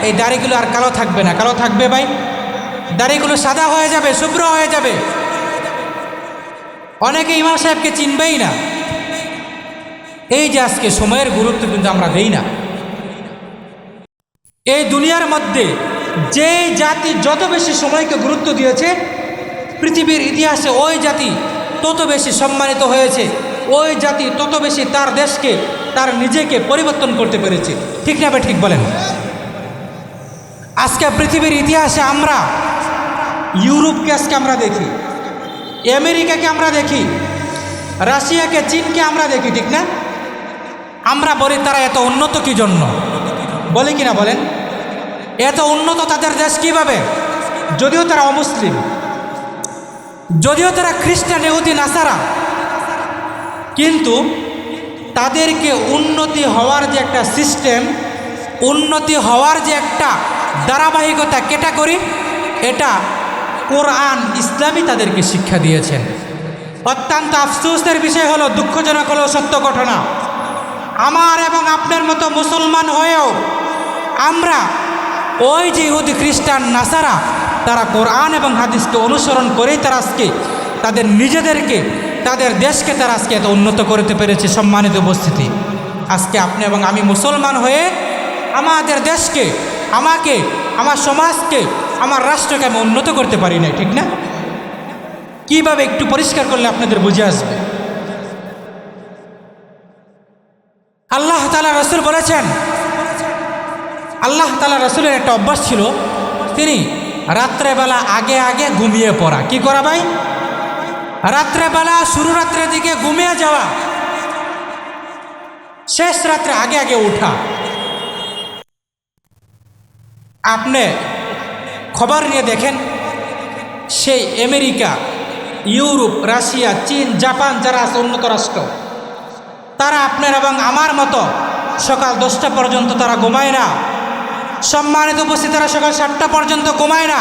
এই দাড়িগুলো আর কালো থাকবে না। কালো থাকবে ভাই? দাড়িগুলো সাদা হয়ে যাবে, শুভ্র হয়ে যাবে। অনেকে ইমাম সাহেবকে চিনবেই না। এই যে আজকে সময়ের গুরুত্ব কিন্তু আমরা দেই না। এই দুনিয়ার মধ্যে যে জাতি যত বেশি সময়কে গুরুত্ব দিয়েছে, পৃথিবীর ইতিহাসে ওই জাতি তত বেশি সম্মানিত হয়েছে, ওই জাতি তত বেশি তার দেশকে, তার নিজেকে পরিবর্তন করতে পেরেছে, ঠিক না ভাই? ঠিক বলেন। আজকে পৃথিবীর ইতিহাসে আমরা ইউরোপকে আজকে আমরা দেখি, আমেরিকাকে আমরা দেখি, রাশিয়াকে, চীনকে আমরা দেখি, ঠিক না? আমরা বলি তারা এত উন্নত কি জন্য, বলে কিনা বলেন? এত উন্নত তাদের দেশ কিভাবে? যদিও তারা অমুসলিম, যদিও তারা খ্রিস্টান, ইহুদি, নাসারা, কিন্তু তাদেরকে উন্নতি হওয়ার যে একটা সিস্টেম, উন্নতি হওয়ার যে একটা ধারাবাহিকতা, ক্যাটাগরি, এটা কোরআন ইসলামই তাদেরকে শিক্ষা দিয়েছেন। অত্যন্ত আফসোসের বিষয় হলো, দুঃখজনক হলো সত্য ঘটনা, আমার এবং আপনার মতো মুসলমান হয়েও আমরা ওই যে ইহুদি, খ্রিস্টান, নাসারা, তারা কোরআন এবং হাদিসকে অনুসরণ করেই তারা আজকে তাদের নিজেদেরকে, তাদের দেশকে তারা আজকে এত উন্নত করতে পেরেছে। সম্মানিত উপস্থিতি, আজকে আপনি এবং আমি মুসলমান হয়ে আমাদের দেশকে, আমাকে, আমার সমাজকে, আমার রাষ্ট্রকে আমি উন্নত করতে পারি না, ঠিক না? কিভাবে একটু পরিষ্কার করলে আপনাদের বুঝে আসবে। আল্লাহ তাআলা রাসূল বলেছেন, আল্লাহ তাআলা রাসূলের একটা অভ্যাস ছিল, তিনি রাত্রেবেলা আগে আগে ঘুমিয়ে পড়া। কি করা ভাই? রাত্রেবেলা শুরু রাত্রের দিকে ঘুমিয়ে যাওয়া, শেষ রাত্রে আগে আগে উঠা। আপনি খবর নিয়ে দেখেন, সেই আমেরিকা, ইউরোপ, রাশিয়া, চীন, জাপান যারা আছে উন্নত রাষ্ট্র, তারা আপনার এবং আমার মতো সকাল 10টা পর্যন্ত তারা ঘুমায় না। সম্মানিত উপস্থিতিরা সকাল 7টা পর্যন্ত ঘুমায় না।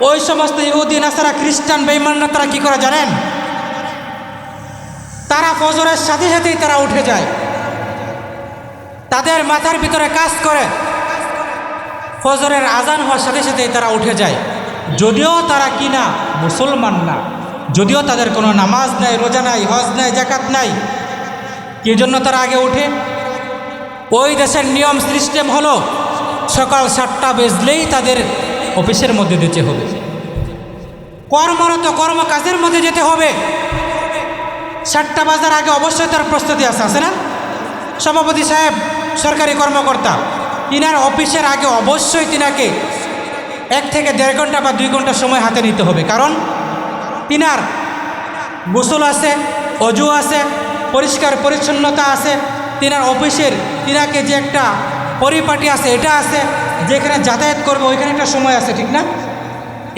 ওই সমস্ত ইহুদি, নাসারা, খ্রিস্টান, বেঈমানরা তারা কি করে জানেন? তারা ফজরের সাথে সাথেই তারা উঠে যায়। তাদের মাথার ভিতরে কাজ করে ফজরের আজান হওয়ার সাথে সাথেই তারা উঠে যায়। যদিও তারা কি না, মুসলমান না, যদিও তাদের কোনো নামাজ নাই, রোজা নাই, হজ নাই, জাকাত নাই, কি জন্য তারা আগে ওঠে? ওই দেশের নিয়ম সিস্টেম হলো সকাল 7টা বেজলেই তাদের অফিসের মধ্যে যেতে হবে, কর্মরত কর্মকাজের মধ্যে যেতে হবে। 7টা বাজার আগে অবশ্যই তার প্রস্তুতি আছে না? সভাপতি সাহেব, সরকারি কর্মকর্তা, তিনার অফিসের আগে অবশ্যই তিনাকে 1 থেকে 1.5 ঘন্টা বা 2 ঘন্টা সময় হাতে নিতে হবে। কারণ তিনার গোসল আছে, অজু আছে, পরিষ্কার পরিচ্ছন্নতা আছে, তিনার অফিসের তিনাকে যে একটা পরিপাটি আছে এটা আছে, যেখানে যাতায়াত করবে ওইখানে একটা সময় আছে, ঠিক না?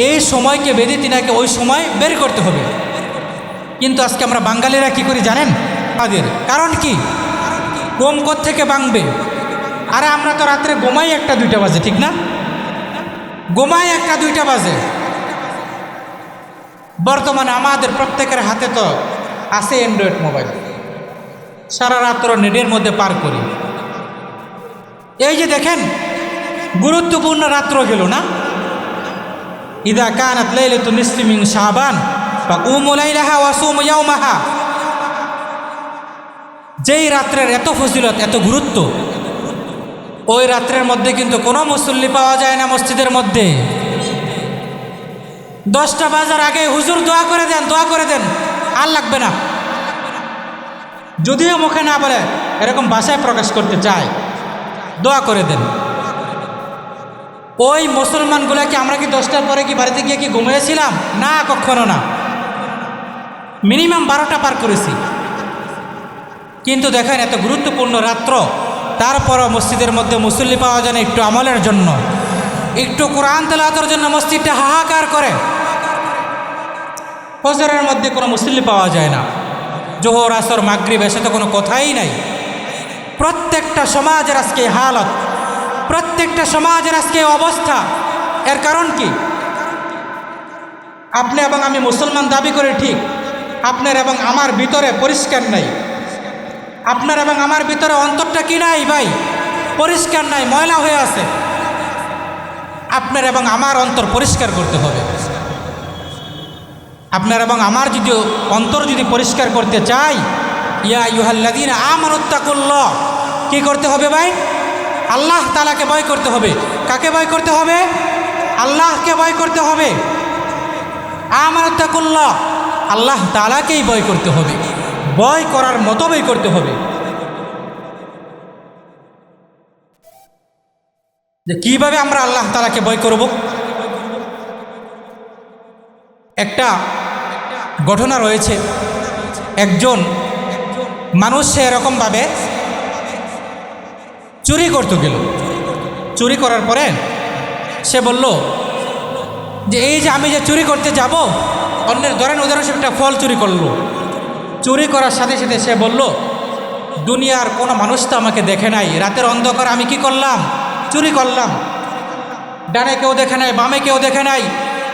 এই সময়কে বেঁধে তিনাকে ওই সময় বের করতে হবে। কিন্তু আজকে আমরা বাঙালিরা কি করি জানেন? তাদের কারণ কি, ঘুম থেকে ভাঙবে? আরে আমরা তো রাত্রে ঘুমাই 1টা 2টা বাজে, ঠিক না? ঘুমাই 1টা 2টা বাজে। বর্তমানে আমাদের প্রত্যেকের হাতে তো আছে অ্যান্ড্রয়েড মোবাইল, সারা রাত্র নেটের মধ্যে পার করি। এই যে দেখেন, গুরুত্বপূর্ণ রাত্র গেল না? ইদা কানাত লাইলাতুন নিসফি মিন শাবান ফাকুমু লাইলাহা ওয়াসুমু ইয়াওমাহা। যেই রাত্রের এত ফজিলত, এত গুরুত্ব, ওই রাত্রের মধ্যে কিন্তু কোনো মুসল্লি পাওয়া যায় না মসজিদের মধ্যে। 10টা বাজার আগে হুজুর দোয়া করে দেন, দোয়া করে দেন, আর লাগবে না। যদিও মুখে না বলে, এরকম ভাষায় প্রকাশ করতে চায়, দোয়া করে দেন। ওই মুসলমানগুলোকে আমরা কি 10টার পরে কি বাড়িতে গিয়ে কি ঘুমিয়েছিলাম? না, কখনো না। মিনিমাম 12টা পার করেছি। কিন্তু দেখেন, এত গুরুত্বপূর্ণ রাত্র, তারপরও মসজিদের মধ্যে মুসল্লি পাওয়া যায় না। একটু আমলের জন্য, একটু কোরআন তেলাওয়াতের জন্য মসজিদটা হাহাকার করে। ফজরের মধ্যে কোনো মুসল্লি পাওয়া যায় না। জোহর, আসর, মাগরিব, এসে তো কোনো কথাই নাই। প্রত্যেকটা সমাজের আজকে হালত, প্রত্যেকটা সমাজের আজকে অবস্থা। এর কারণ কি? আপনি এবং আমি মুসলমান দাবি করে ঠিক, আপনার এবং আমার ভিতরে পরিষ্কার নাই। আপনার এবং আমার ভিতরে অন্তরটা কি নাই ভাই? পরিষ্কার নাই, ময়লা হয়ে আছে। আপনার এবং আমার অন্তর পরিষ্কার করতে হবে। আপনার এবং আমার যদি অন্তর যদি পরিষ্কার করতে চাই, ইয়া আইয়ুহাল্লাযীনা আমানুত্তাকুল্লাহ, কি করতে হবে ভাই? আল্লাহ তাআলাকে ভয় করতে হবে। কাকে ভয় করতে হবে? আল্লাহকে ভয় করতে হবে। আমানুত্তাকুল্লাহ, আল্লাহ তাআলাকেই ভয় করতে হবে, ভয় করার মতো ভয় করতে হবে। যে কিভাবে আমরা আল্লাহ তাআলাকে ভয় করব? একটা ঘটনা রয়েছে। একজন মানুষ সে এরকমভাবে চুরি করতে গেল। চুরি করার পরে সে বলল যে এই যে আমি যে চুরি করতে যাব, অন্যের ধরেন উদাহরণস্বরূপ একটা ফল চুরি করলো। চুরি করার সাথে সাথে সে বলল, দুনিয়ার কোনো মানুষ তো আমাকে দেখে নাই, রাতের অন্ধকার আমি কি করলাম? চুরি করলাম। ডানে কেউ দেখে নাই, বামে কেউ দেখে নাই,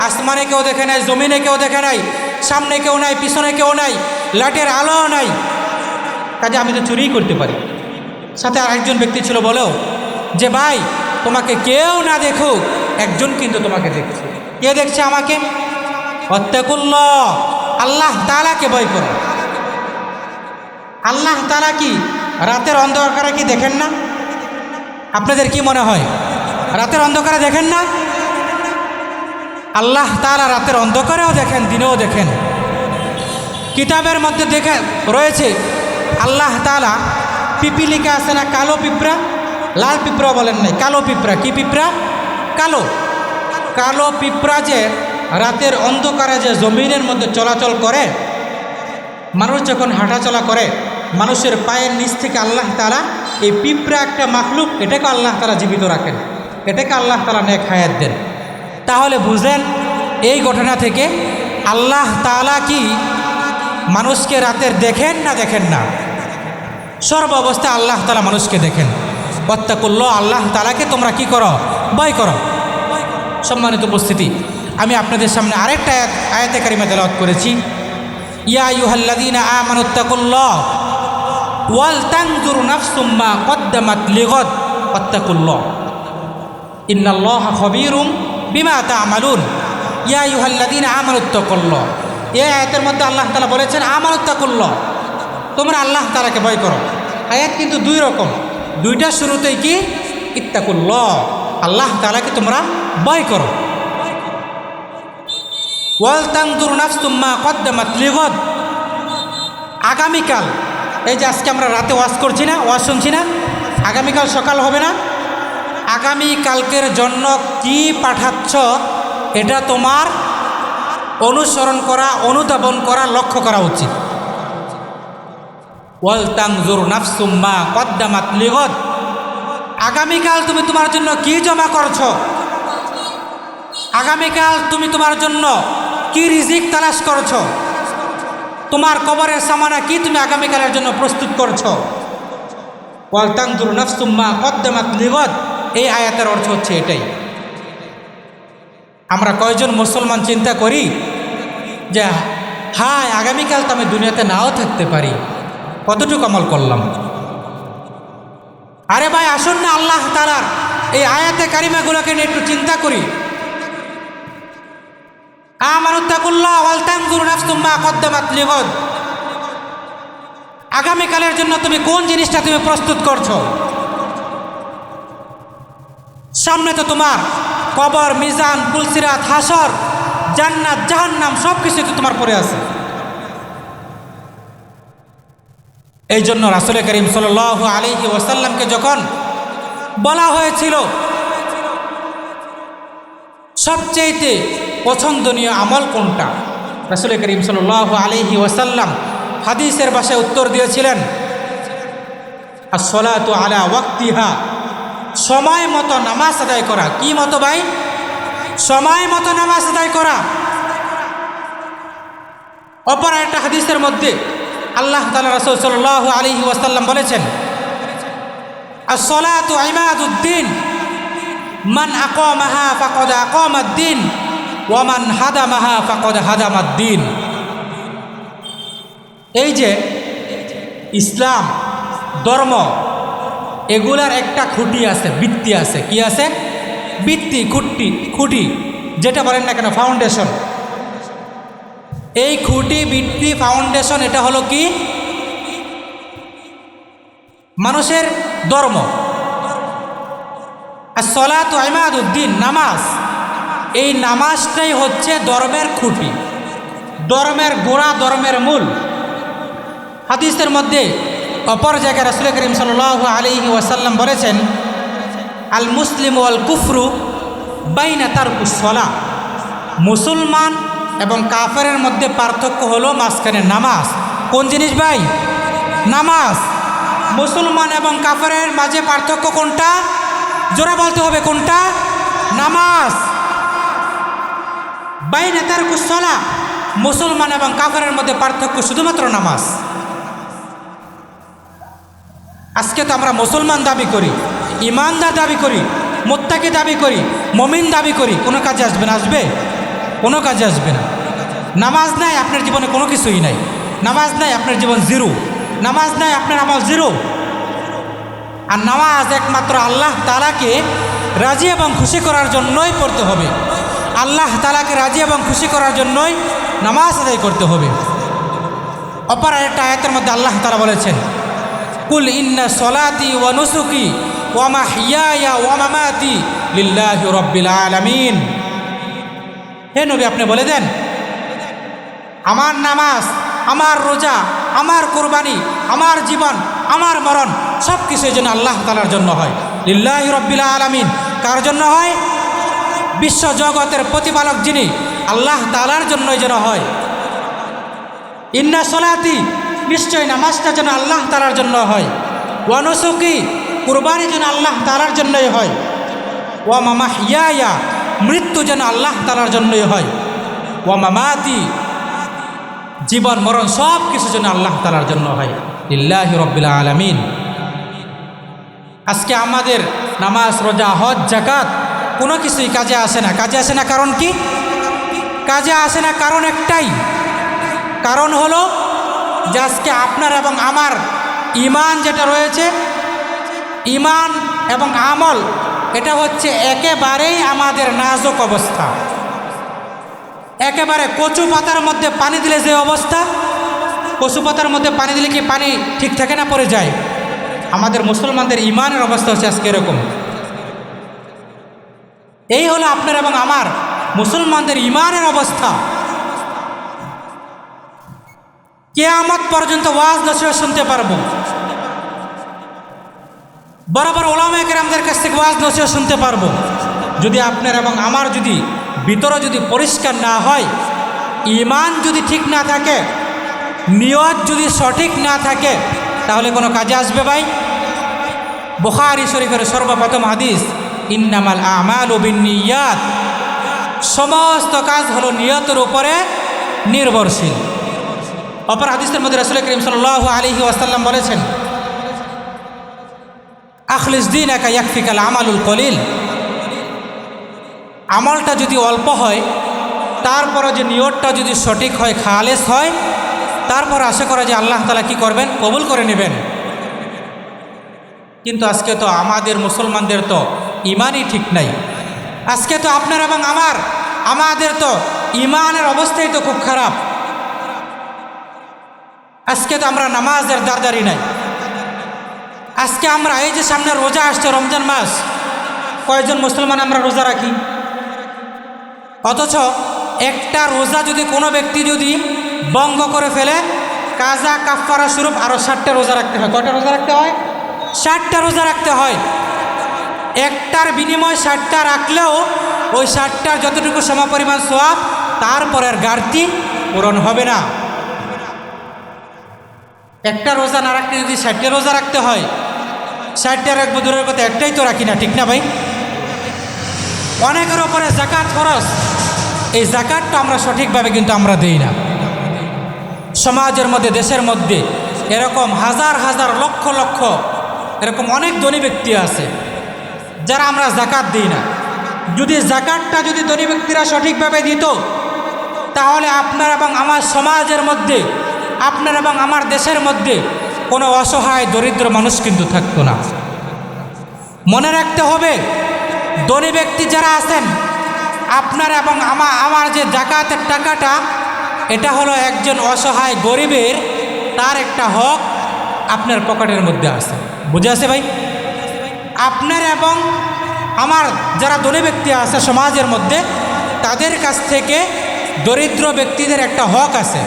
আসমানে কেউ দেখে নাই, জমিনে কেউ দেখে নাই, সামনে কেউ নাই, পিছনে কেউ নাই, লাইটের আলো নাই, কাজে আমি তো চুরিই করতে পারি। সাথে আর একজন ব্যক্তি ছিল, বলো যে ভাই তোমাকে কেউ না দেখুক, একজন কিন্তু তোমাকে দেখছে। কে দেখছে আমাকে? ওয়াত্তাকুল্লাহ, আল্লাহ তাআলাকে ভয় করো। আল্লাহ তাআলা কি রাতের অন্ধকারে কি দেখেন না? আপনাদের কি মনে হয় রাতের অন্ধকারে দেখেন না? আল্লাহ তাআলা রাতের অন্ধকারেও দেখেন, দিনেও দেখেন। কিতাবের মধ্যে দেখে রয়েছে আল্লাহ তাআলা পিপিলিকা আছে না, কালো পিঁপড়া, লাল পিঁপড়া বলেন নাই, কালো পিঁপড়া। কি পিঁপড়া? কালো। কালো পিঁপড়া যে রাতের অন্ধকারে যে জমিনের মধ্যে চলাচল করে, মানুষ যখন হাঁটাচলা করে, মানুষের পায়ের নিচ থেকে আল্লাহ তাআলা এই পিঁপড়া একটা মাখলুক, এটাকে আল্লাহ তাআলা জীবিত রাখেন, এটাকে আল্লাহ তাআলা নেক হায়াত দেন। তাহলে বুঝেন এই ঘটনা থেকে আল্লাহ তাআলা কি মানুষকে রাতের দেখেন না দেখেন না? সর্ব অবস্থায় আল্লাহ তাআলা মানুষকে দেখেন। ওয়াত্তাকুল্লাহ, আল্লাহ তাআলাকে তোমরা কি করো? ভয় করো। সম্মানিত উপস্থিতি, আমি আপনাদের সামনে আরেকটা আয়াতে কারিমা তেলাওয়াত করেছি। ইয়া আইয়ুহাল্লাযীনা আমানুত্তাকুল্লাহ ওয়াল তানজুর নাফসুম মা কদ্দামাত লিগাদ ওয়াত্তাকুল্লাহ ইন্নাল্লাহা খাবীরুম বিমা তা'মালুন। ইয়া আইয়ুহাল্লাযীনা আমানুত্তাকুল্লাহ, এই আয়াতের মধ্যে আল্লাহ তাআলা বলেছেন আমানুত্তাকুল্লাহ, তোমরা আল্লাহ তাআলাকে ভয় করো। আয়াত কিন্তু দুই রকম, দুইটা শুরুতেই কি ইত্তাকুল্লাহ, আল্লাহ তাআলাকে তোমরা ভয় করো। ওয়াল তানজুর নাফসুম মা কদ্দামাত লিগাদ, আগামীকাল, এই যে আজকে আমরা রাতে ওয়াজ করছি না, ওয়াজ শুনছি না, আগামীকাল সকাল হবে না, আগামীকালকের জন্য কি পাঠাচ্ছ এটা তোমার অনুসরণ করা, অনুধাবন করা, লক্ষ্য করা উচিত। ওয়াল তানজুর নাফসুম মা কদ্দামাত লিগাদ, আগামীকাল তুমি তোমার জন্য কি জমা করছো, আগামীকাল তুমি তোমার জন্য কি রিজিক তালাশ করছো, তোমার কবরের সামানা কি তুমি আগামীকালের জন্য প্রস্তুত করছো। ওয়াল তানজুর নাফসুম মা কদ্দামাত লিগাদ, এই আয়াতের অর্থ হচ্ছে এটাই। আমরা কয়জন মুসলমান চিন্তা করি যে হায় আগামীকাল তো আমি দুনিয়াতে নাও থাকতে পারি, কতটুকু আমল করলাম? আরে ভাই আসুন না আল্লাহ তাআলার এই আয়াতে কারিমাগুলোকে নিয়ে একটু চিন্তা করি। আমানুত্তাকুল্লাহ ওয়াল তানজুর নাফসুম মা কদ্দামাত লিগাদ, আগামীকালের জন্য তুমি কোন জিনিসটা তুমি প্রস্তুত করছো? সামনে তো তোমার কবর, মিজান, পুলসিরাত, হাসর, জান্নাত, জাহান্নাম সব কিছু তো তোমার পরে আছে। এই জন্য রাসূল করিম সাল্লাল্লাহু আলাইহি ওয়াসাল্লামকে যখন বলা হয়েছিল সবচেয়ে পছন্দনীয় আমল কোনটা, রাসূল করিম সাল্লাল্লাহু আলাইহি ওয়াসাল্লাম হাদিসের ভাষায় উত্তর দিয়েছিলেন আস-সালাতু আলা ওয়াক্তিহা, সময় মতো নামাজ আদায় করা। কি মতো ভাই? সময় মতো নামাজ আদায় করা। অপর একটা হাদিসের মধ্যে আল্লাহ তাআলা রাসূল সাল্লাল্লাহু আলাইহি ওয়াসাল্লাম বলেছেন আস-সালাতু ইমাদুদ্দিন, মান আকামাহা ফাকাদ আকামাদ্দিন ওয়া মান হাদামাহা ফাকাদ হাদামাদ্দিন। এই যে ইসলাম ধর্ম, এগুলার একটা খুঁটি আছে, ভিত্তি আছে। কি আছে? ভিত্তি, খুঁটি যেটা বলেন না কেন, ফাউন্ডেশন। এই খুঁটি, ভিত্তি, ফাউন্ডেশন, এটা হলো কি মানুষের ধর্ম। as-salatu ইমাদুদ্দিন, নামাজ, এই নামাজটাই হচ্ছে ধর্মের খুঁটি, ধর্মের গোড়া, ধর্মের মূল। হাদিসের মধ্যে অপর জায়গায় রাসূল করিম সাল্লাল্লাহু আলাইহি ওয়াসাল্লাম বলেছেন আল মুসলিম ওয়াল কুফরু বাইনা তারকুস সালাহ, মুসলমান এবং কাফেরের মধ্যে পার্থক্য হলো মাঝখানে নামাজ। কোন জিনিস ভাই? নামাজ। মুসলমান এবং কাফেরের মাঝে পার্থক্য কোনটা? জোরে বলতে হবে, কোনটা? নামাজ। বাইনা তারকুস সালাহ, মুসলমান এবং কাফেরের মধ্যে পার্থক্য শুধুমাত্র নামাজ। আজকে তো আমরা মুসলমান দাবি করি, ইমানদার দাবি করি, মুত্তাকি দাবি করি, মুমিন দাবি করি, কোনো কাজে আসবে না? আসবে? কোনো কাজে আসবে না। নামাজ নাই আপনার জীবনে কোনো কিছুই নাই, নামাজ নাই আপনার জীবন জিরো, নামাজ নাই আপনার আমল জিরো। আর নামাজ একমাত্র আল্লাহ তাআলাকে রাজি এবং খুশি করার জন্যই পড়তে হবে। আল্লাহ তাআলাকে রাজি এবং খুশি করার জন্যই নামাজ আদায় করতে হবে। অপর একটা আয়াতের মধ্যে আল্লাহ তাআলা বলেছেন কুল ইন্না সলাতি ওয়া নুসুকি ওয়া মাহইয়ায়া ওয়া মামাতি লিল্লাহি রাব্বিল আলামিন। হে নবী, আপনি বলে দেন আমার নামাজ, আমার রোজা, আমার কুরবানি, আমার জীবন, আমার মরণ সব কিছুর জন্য আল্লাহ তাআলার জন্য হয়। লিল্লাহি রাব্বিল আলামিন, কার জন্য হয়? বিশ্ব জগতের প্রতিপালক যিনি, আল্লাহ তাআলার জন্যই যেন হয়। ইন্না সলাতি, নিশ্চয় নামাজটা যেন আল্লাহ তাআলার জন্য হয়। ওয়া নুসুকি, কুরবানি যেন আল্লাহ তাআলার জন্যই হয়। ওয়া মাহইয়ায়া, মৃত্যু যেন আল্লাহ তাআলার জন্যই হয়। ওয়া মামাতি, জীবন মরণ সব কিছু যেন আল্লাহ তাআলার জন্য হয়। লিল্লাহি রাব্বিল আলামিন। আজকে আমাদের নামাজ, রোজা, হজ, যাকাত কোনো কিছুই কাজে আসে না। কাজে আসে না কারণ কি? কাজে আসে না কারণ একটাই, কারণ হলো যে আজকে আপনার এবং আমার ঈমান যেটা রয়েছে, ঈমান এবং আমল, এটা হচ্ছে একেবারেই আমাদের নাজুক অবস্থা। একেবারে কচু পাতার মধ্যে পানি দিলে যে অবস্থা, কচু পাতার মধ্যে পানি দিলে কি পানি ঠিক থাকে না, পড়ে যায়? আমাদের মুসলমানদের ঈমানের অবস্থা হচ্ছে আজকে এরকম। এই হলো আপনার এবং আমার মুসলমানদের ঈমানের অবস্থা। কিয়ামত পর্যন্ত ওয়াজ নসিহত শুনতে পারবো, বড় বড় উলামায়ে কেরামদের কাছ থেকে ওয়াজ নসিহত শুনতে পারবো। যদি আপনার এবং আমার যদি ভিতরে যদি পরিষ্কার না হয়, ঈমান যদি ঠিক না থাকে, নিয়ত যদি সঠিক না থাকে, তাহলে কোনো কাজে আসবে ভাই? বুখারী শরীফের সর্বপ্রথম হাদিস, ইন্নামাল আমালু বিন্নিয়াত, সমস্ত কাজ হলো নিয়তের উপরে নির্ভরশীল। অপর হাদিসের মধ্যে রাসূল করিম সাল্লাল্লাহু আলাইহি ওয়াসাল্লাম বলেছেন, আখলিস দীনাকা ইয়াকফিকাল আমালুল কলিল, আমলটা যদি অল্প হয়, তারপরে যে নিয়তটা যদি সঠিক হয়, খালেস হয়, তারপর আশা করা যে আল্লাহ তাআলা কি করবেন? কবুল করে নেবেন। কিন্তু আজকে তো আমাদের মুসলমানদের তো ঈমানই ঠিক নাই। আজকে তো আপনার এবং আমাদের তো ঈমানের অবস্থাই তো খুব খারাপ। আজকে তো আমরা নামাজের দারদারি নাই। আজকে আমরা এই যে সামনে রোজা আসছে, রমজান মাস, কয়েকজন মুসলমান আমরা রোজা রাখি? অথচ একটা রোজা যদি কোনো ব্যক্তি যদি ভঙ্গ করে ফেলে, কাজা কাফারা স্বরূপ আরও 60টা রোজা রাখতে হয়। কয়টা রোজা রাখতে হয়? 60টা রোজা রাখতে হয়। একটার বিনিময় 60টা রাখলেও ওই 60টার যতটুকু সমপরিমাণ সওয়াব, তারপরের ঘাটতি পূরণ হবে না। একটা রোজা না রাখতে যদি 60টা রোজা রাখতে হয়, 60টা রাখবো দূরের কথা, একটাই তো রাখি না, ঠিক না ভাই? অনেকের ওপরে যাকাত খরচ, এই যাকাতটা আমরা সঠিকভাবে কিন্তু আমরা দেই না। সমাজের মধ্যে, দেশের মধ্যে এরকম হাজার হাজার লক্ষ লক্ষ এরকম অনেক ধনী ব্যক্তি আছে যারা আমরা যাকাত দিই না। যদি যাকাতটা যদি ধনী ব্যক্তিরা সঠিকভাবে দিত, তাহলে আপনার এবং আমার সমাজের মধ্যে, আপনার এবং আমার দেশের মধ্যে কোনো অসহায় দরিদ্র মানুষ কিন্তু থাকতো না। মনে রাখতে হবে, ধনী ব্যক্তি যারা আছেন, আপনার এবং আমার যে যাকাতের টাকাটা, এটা হলো একজন অসহায় গরিবের, তার একটা হক আপনার পকেটের মধ্যে আছে। বুঝে আছে ভাই? আপনার এবং আমার যারা ধনী ব্যক্তি আছে সমাজের মধ্যে, তাদের কাছ থেকে দরিদ্র ব্যক্তিদের একটা হক আছে।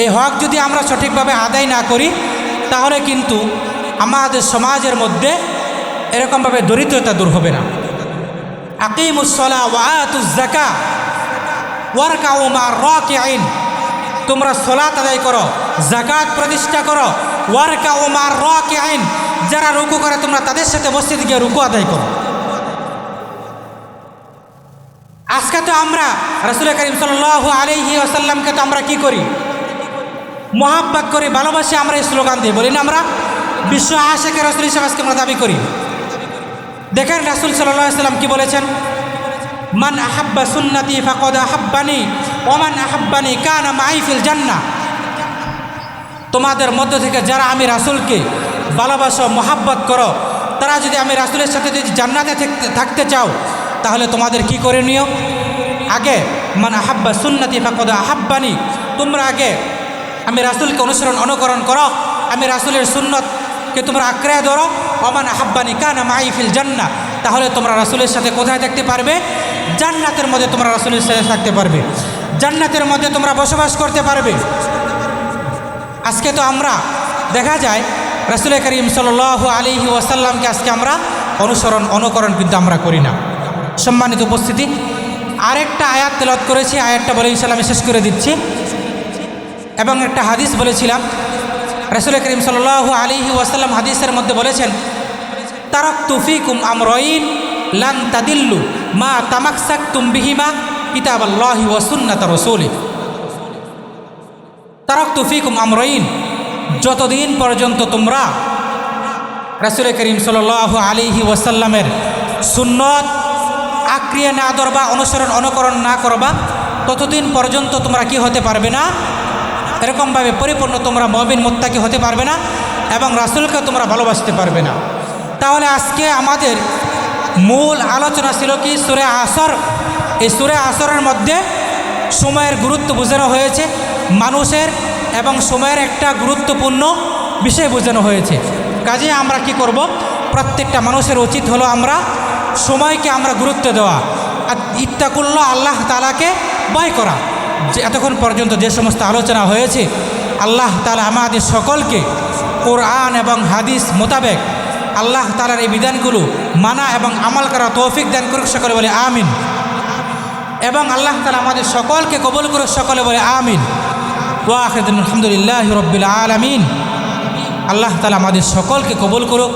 এই হক যদি আমরা সঠিকভাবে আদায় না করি, তাহলে কিন্তু আমাদের সমাজের মধ্যে এরকমভাবে দরিদ্রতা দূর হবে না। আকিমুস সালাহ ওয়া আতুজ যাকাত ওয়ারকাউ মা'র রাকিঈন, তোমরা সালাত আদায় করো, যাকাত প্রতিষ্ঠা করো। ওয়ারকাউ মা'র রাকিঈন, যারা রুকু করে তোমরা তাদের সাথে মসজিদে গিয়ে রুকু আদায় করো। আজকে তো আমরা রাসূল করিম সাল্লাল্লাহু আলাইহি ওয়াসাল্লামকে তো আমরা কি করি? মোহাব্বত করি, ভালোবাসি, আমরা এই স্লোগান দিই, বলি না আমরা বিশ্ব আশিকে রাসূল হিসেবে আজকে আমরা দাবি করি। দেখেন রাসূল সাল্লাল্লাহু আলাইহি ওয়াসাল্লাম কি বলেছেন? মান আহাব্বা সুন্নতি ফাকাদ আহাব্বানি ওয়া মান আহাব্বানি কানা মাই ফিল জান্নাহ। তোমাদের মধ্য থেকে যারা আমি রাসূলকে ভালোবাসো, মোহাব্বত করো, তারা যদি আমি রাসূলের সাথে যদি জান্নাতে থাকতে চাও, তাহলে তোমাদের কি করে নিও? আগে মান আহাব্বা সুন্নতি ফাকাদ আহাব্বানি, তোমরা আগে আমি রাসূলকে অনুকরণ করো, আমি রাসূলের সুন্নতকে তোমরা আঁকড়ে ধরো। ওমান আহাব্বানি কানা মাই ফিল জান্নাহ, তাহলে তোমরা রাসূলের সাথে কোথায় থাকতে পারবে? জান্নাতের মধ্যে তোমরা রাসূলের সাথে থাকতে পারবে, জান্নাতের মধ্যে তোমরা বসবাস করতে পারবে। আজকে তো আমরা দেখা যায় রাসূল করিম সাল্লাল্লাহু আলাইহি ওয়াসাল্লামকে আজকে আমরা অনুকরণ কিন্তু আমরা করি না। সম্মানিত উপস্থিতি, আরেকটা আয়াত তেলাওয়াত করেছি, আয়াতটা বলে ইনশাআল্লাহ আমি শেষ করে দিচ্ছি। এবং একটা হাদিস বলেছিলাম, রাসূল করিম সাল্লাল্লাহু আলাইহি ওয়াসাল্লাম হাদিসের মধ্যে বলেছেন, তারাকতু ফীকুম আমরাইন লান তাদিল্লু মা তামাকসাকতুম বিহিমা কিতাবাল্লাহি ওয়া সুন্নাত রাসূলি তারাকতু ফীকুম আমরাইন। যতদিন পর্যন্ত তোমরা রাসূল করিম সাল্লাল্লাহু আলাইহি ওয়াসাল্লামের সুন্নত আঁকড়িয়ে না ধরবা, অনুকরণ না করবা, ততদিন পর্যন্ত তোমরা কি হতে পারবে না, এরকমভাবে পরিপূর্ণ তোমরা মুমিন মুত্তাকি হতে পারবে না এবং রাসূলকে তোমরা ভালোবাসতে পারবে না। তাহলে আজকে আমাদের মূল আলোচনা ছিল কি সূরা আসর। এই সূরা আসরের মধ্যে সময়ের গুরুত্ব বোঝানো হয়েছে, মানুষের এবং সময়ের একটা গুরুত্বপূর্ণ বিষয় বোঝানো হয়েছে। কাজে আমরা কি করব, প্রত্যেকটা মানুষের উচিত হলো আমরা সময়কে আমরা গুরুত্ব দেওয়া, আর ইত্তাকুল্লাহ, আল্লাহ তাআলাকে ভয় করা। যে এতক্ষণ পর্যন্ত যে সমস্ত আলোচনা হয়েছে, আল্লাহ তাআলা আমাদের সকলকে কোরআন এবং হাদিস মোতাবেক আল্লাহ তাআলার এই বিধানগুলো মানা এবং আমল করা তৌফিক দান করুক, সকলে বলে আমিন। এবং আল্লাহ তাআলা আমাদের সকলকে কবুল করুক, সকলে বলে আমিন। ওয়া আখিরু আলহামদুলিল্লাহি রাব্বিল আলামিন। আল্লাহ তাআলা আমাদের সকলকে কবুল করুক।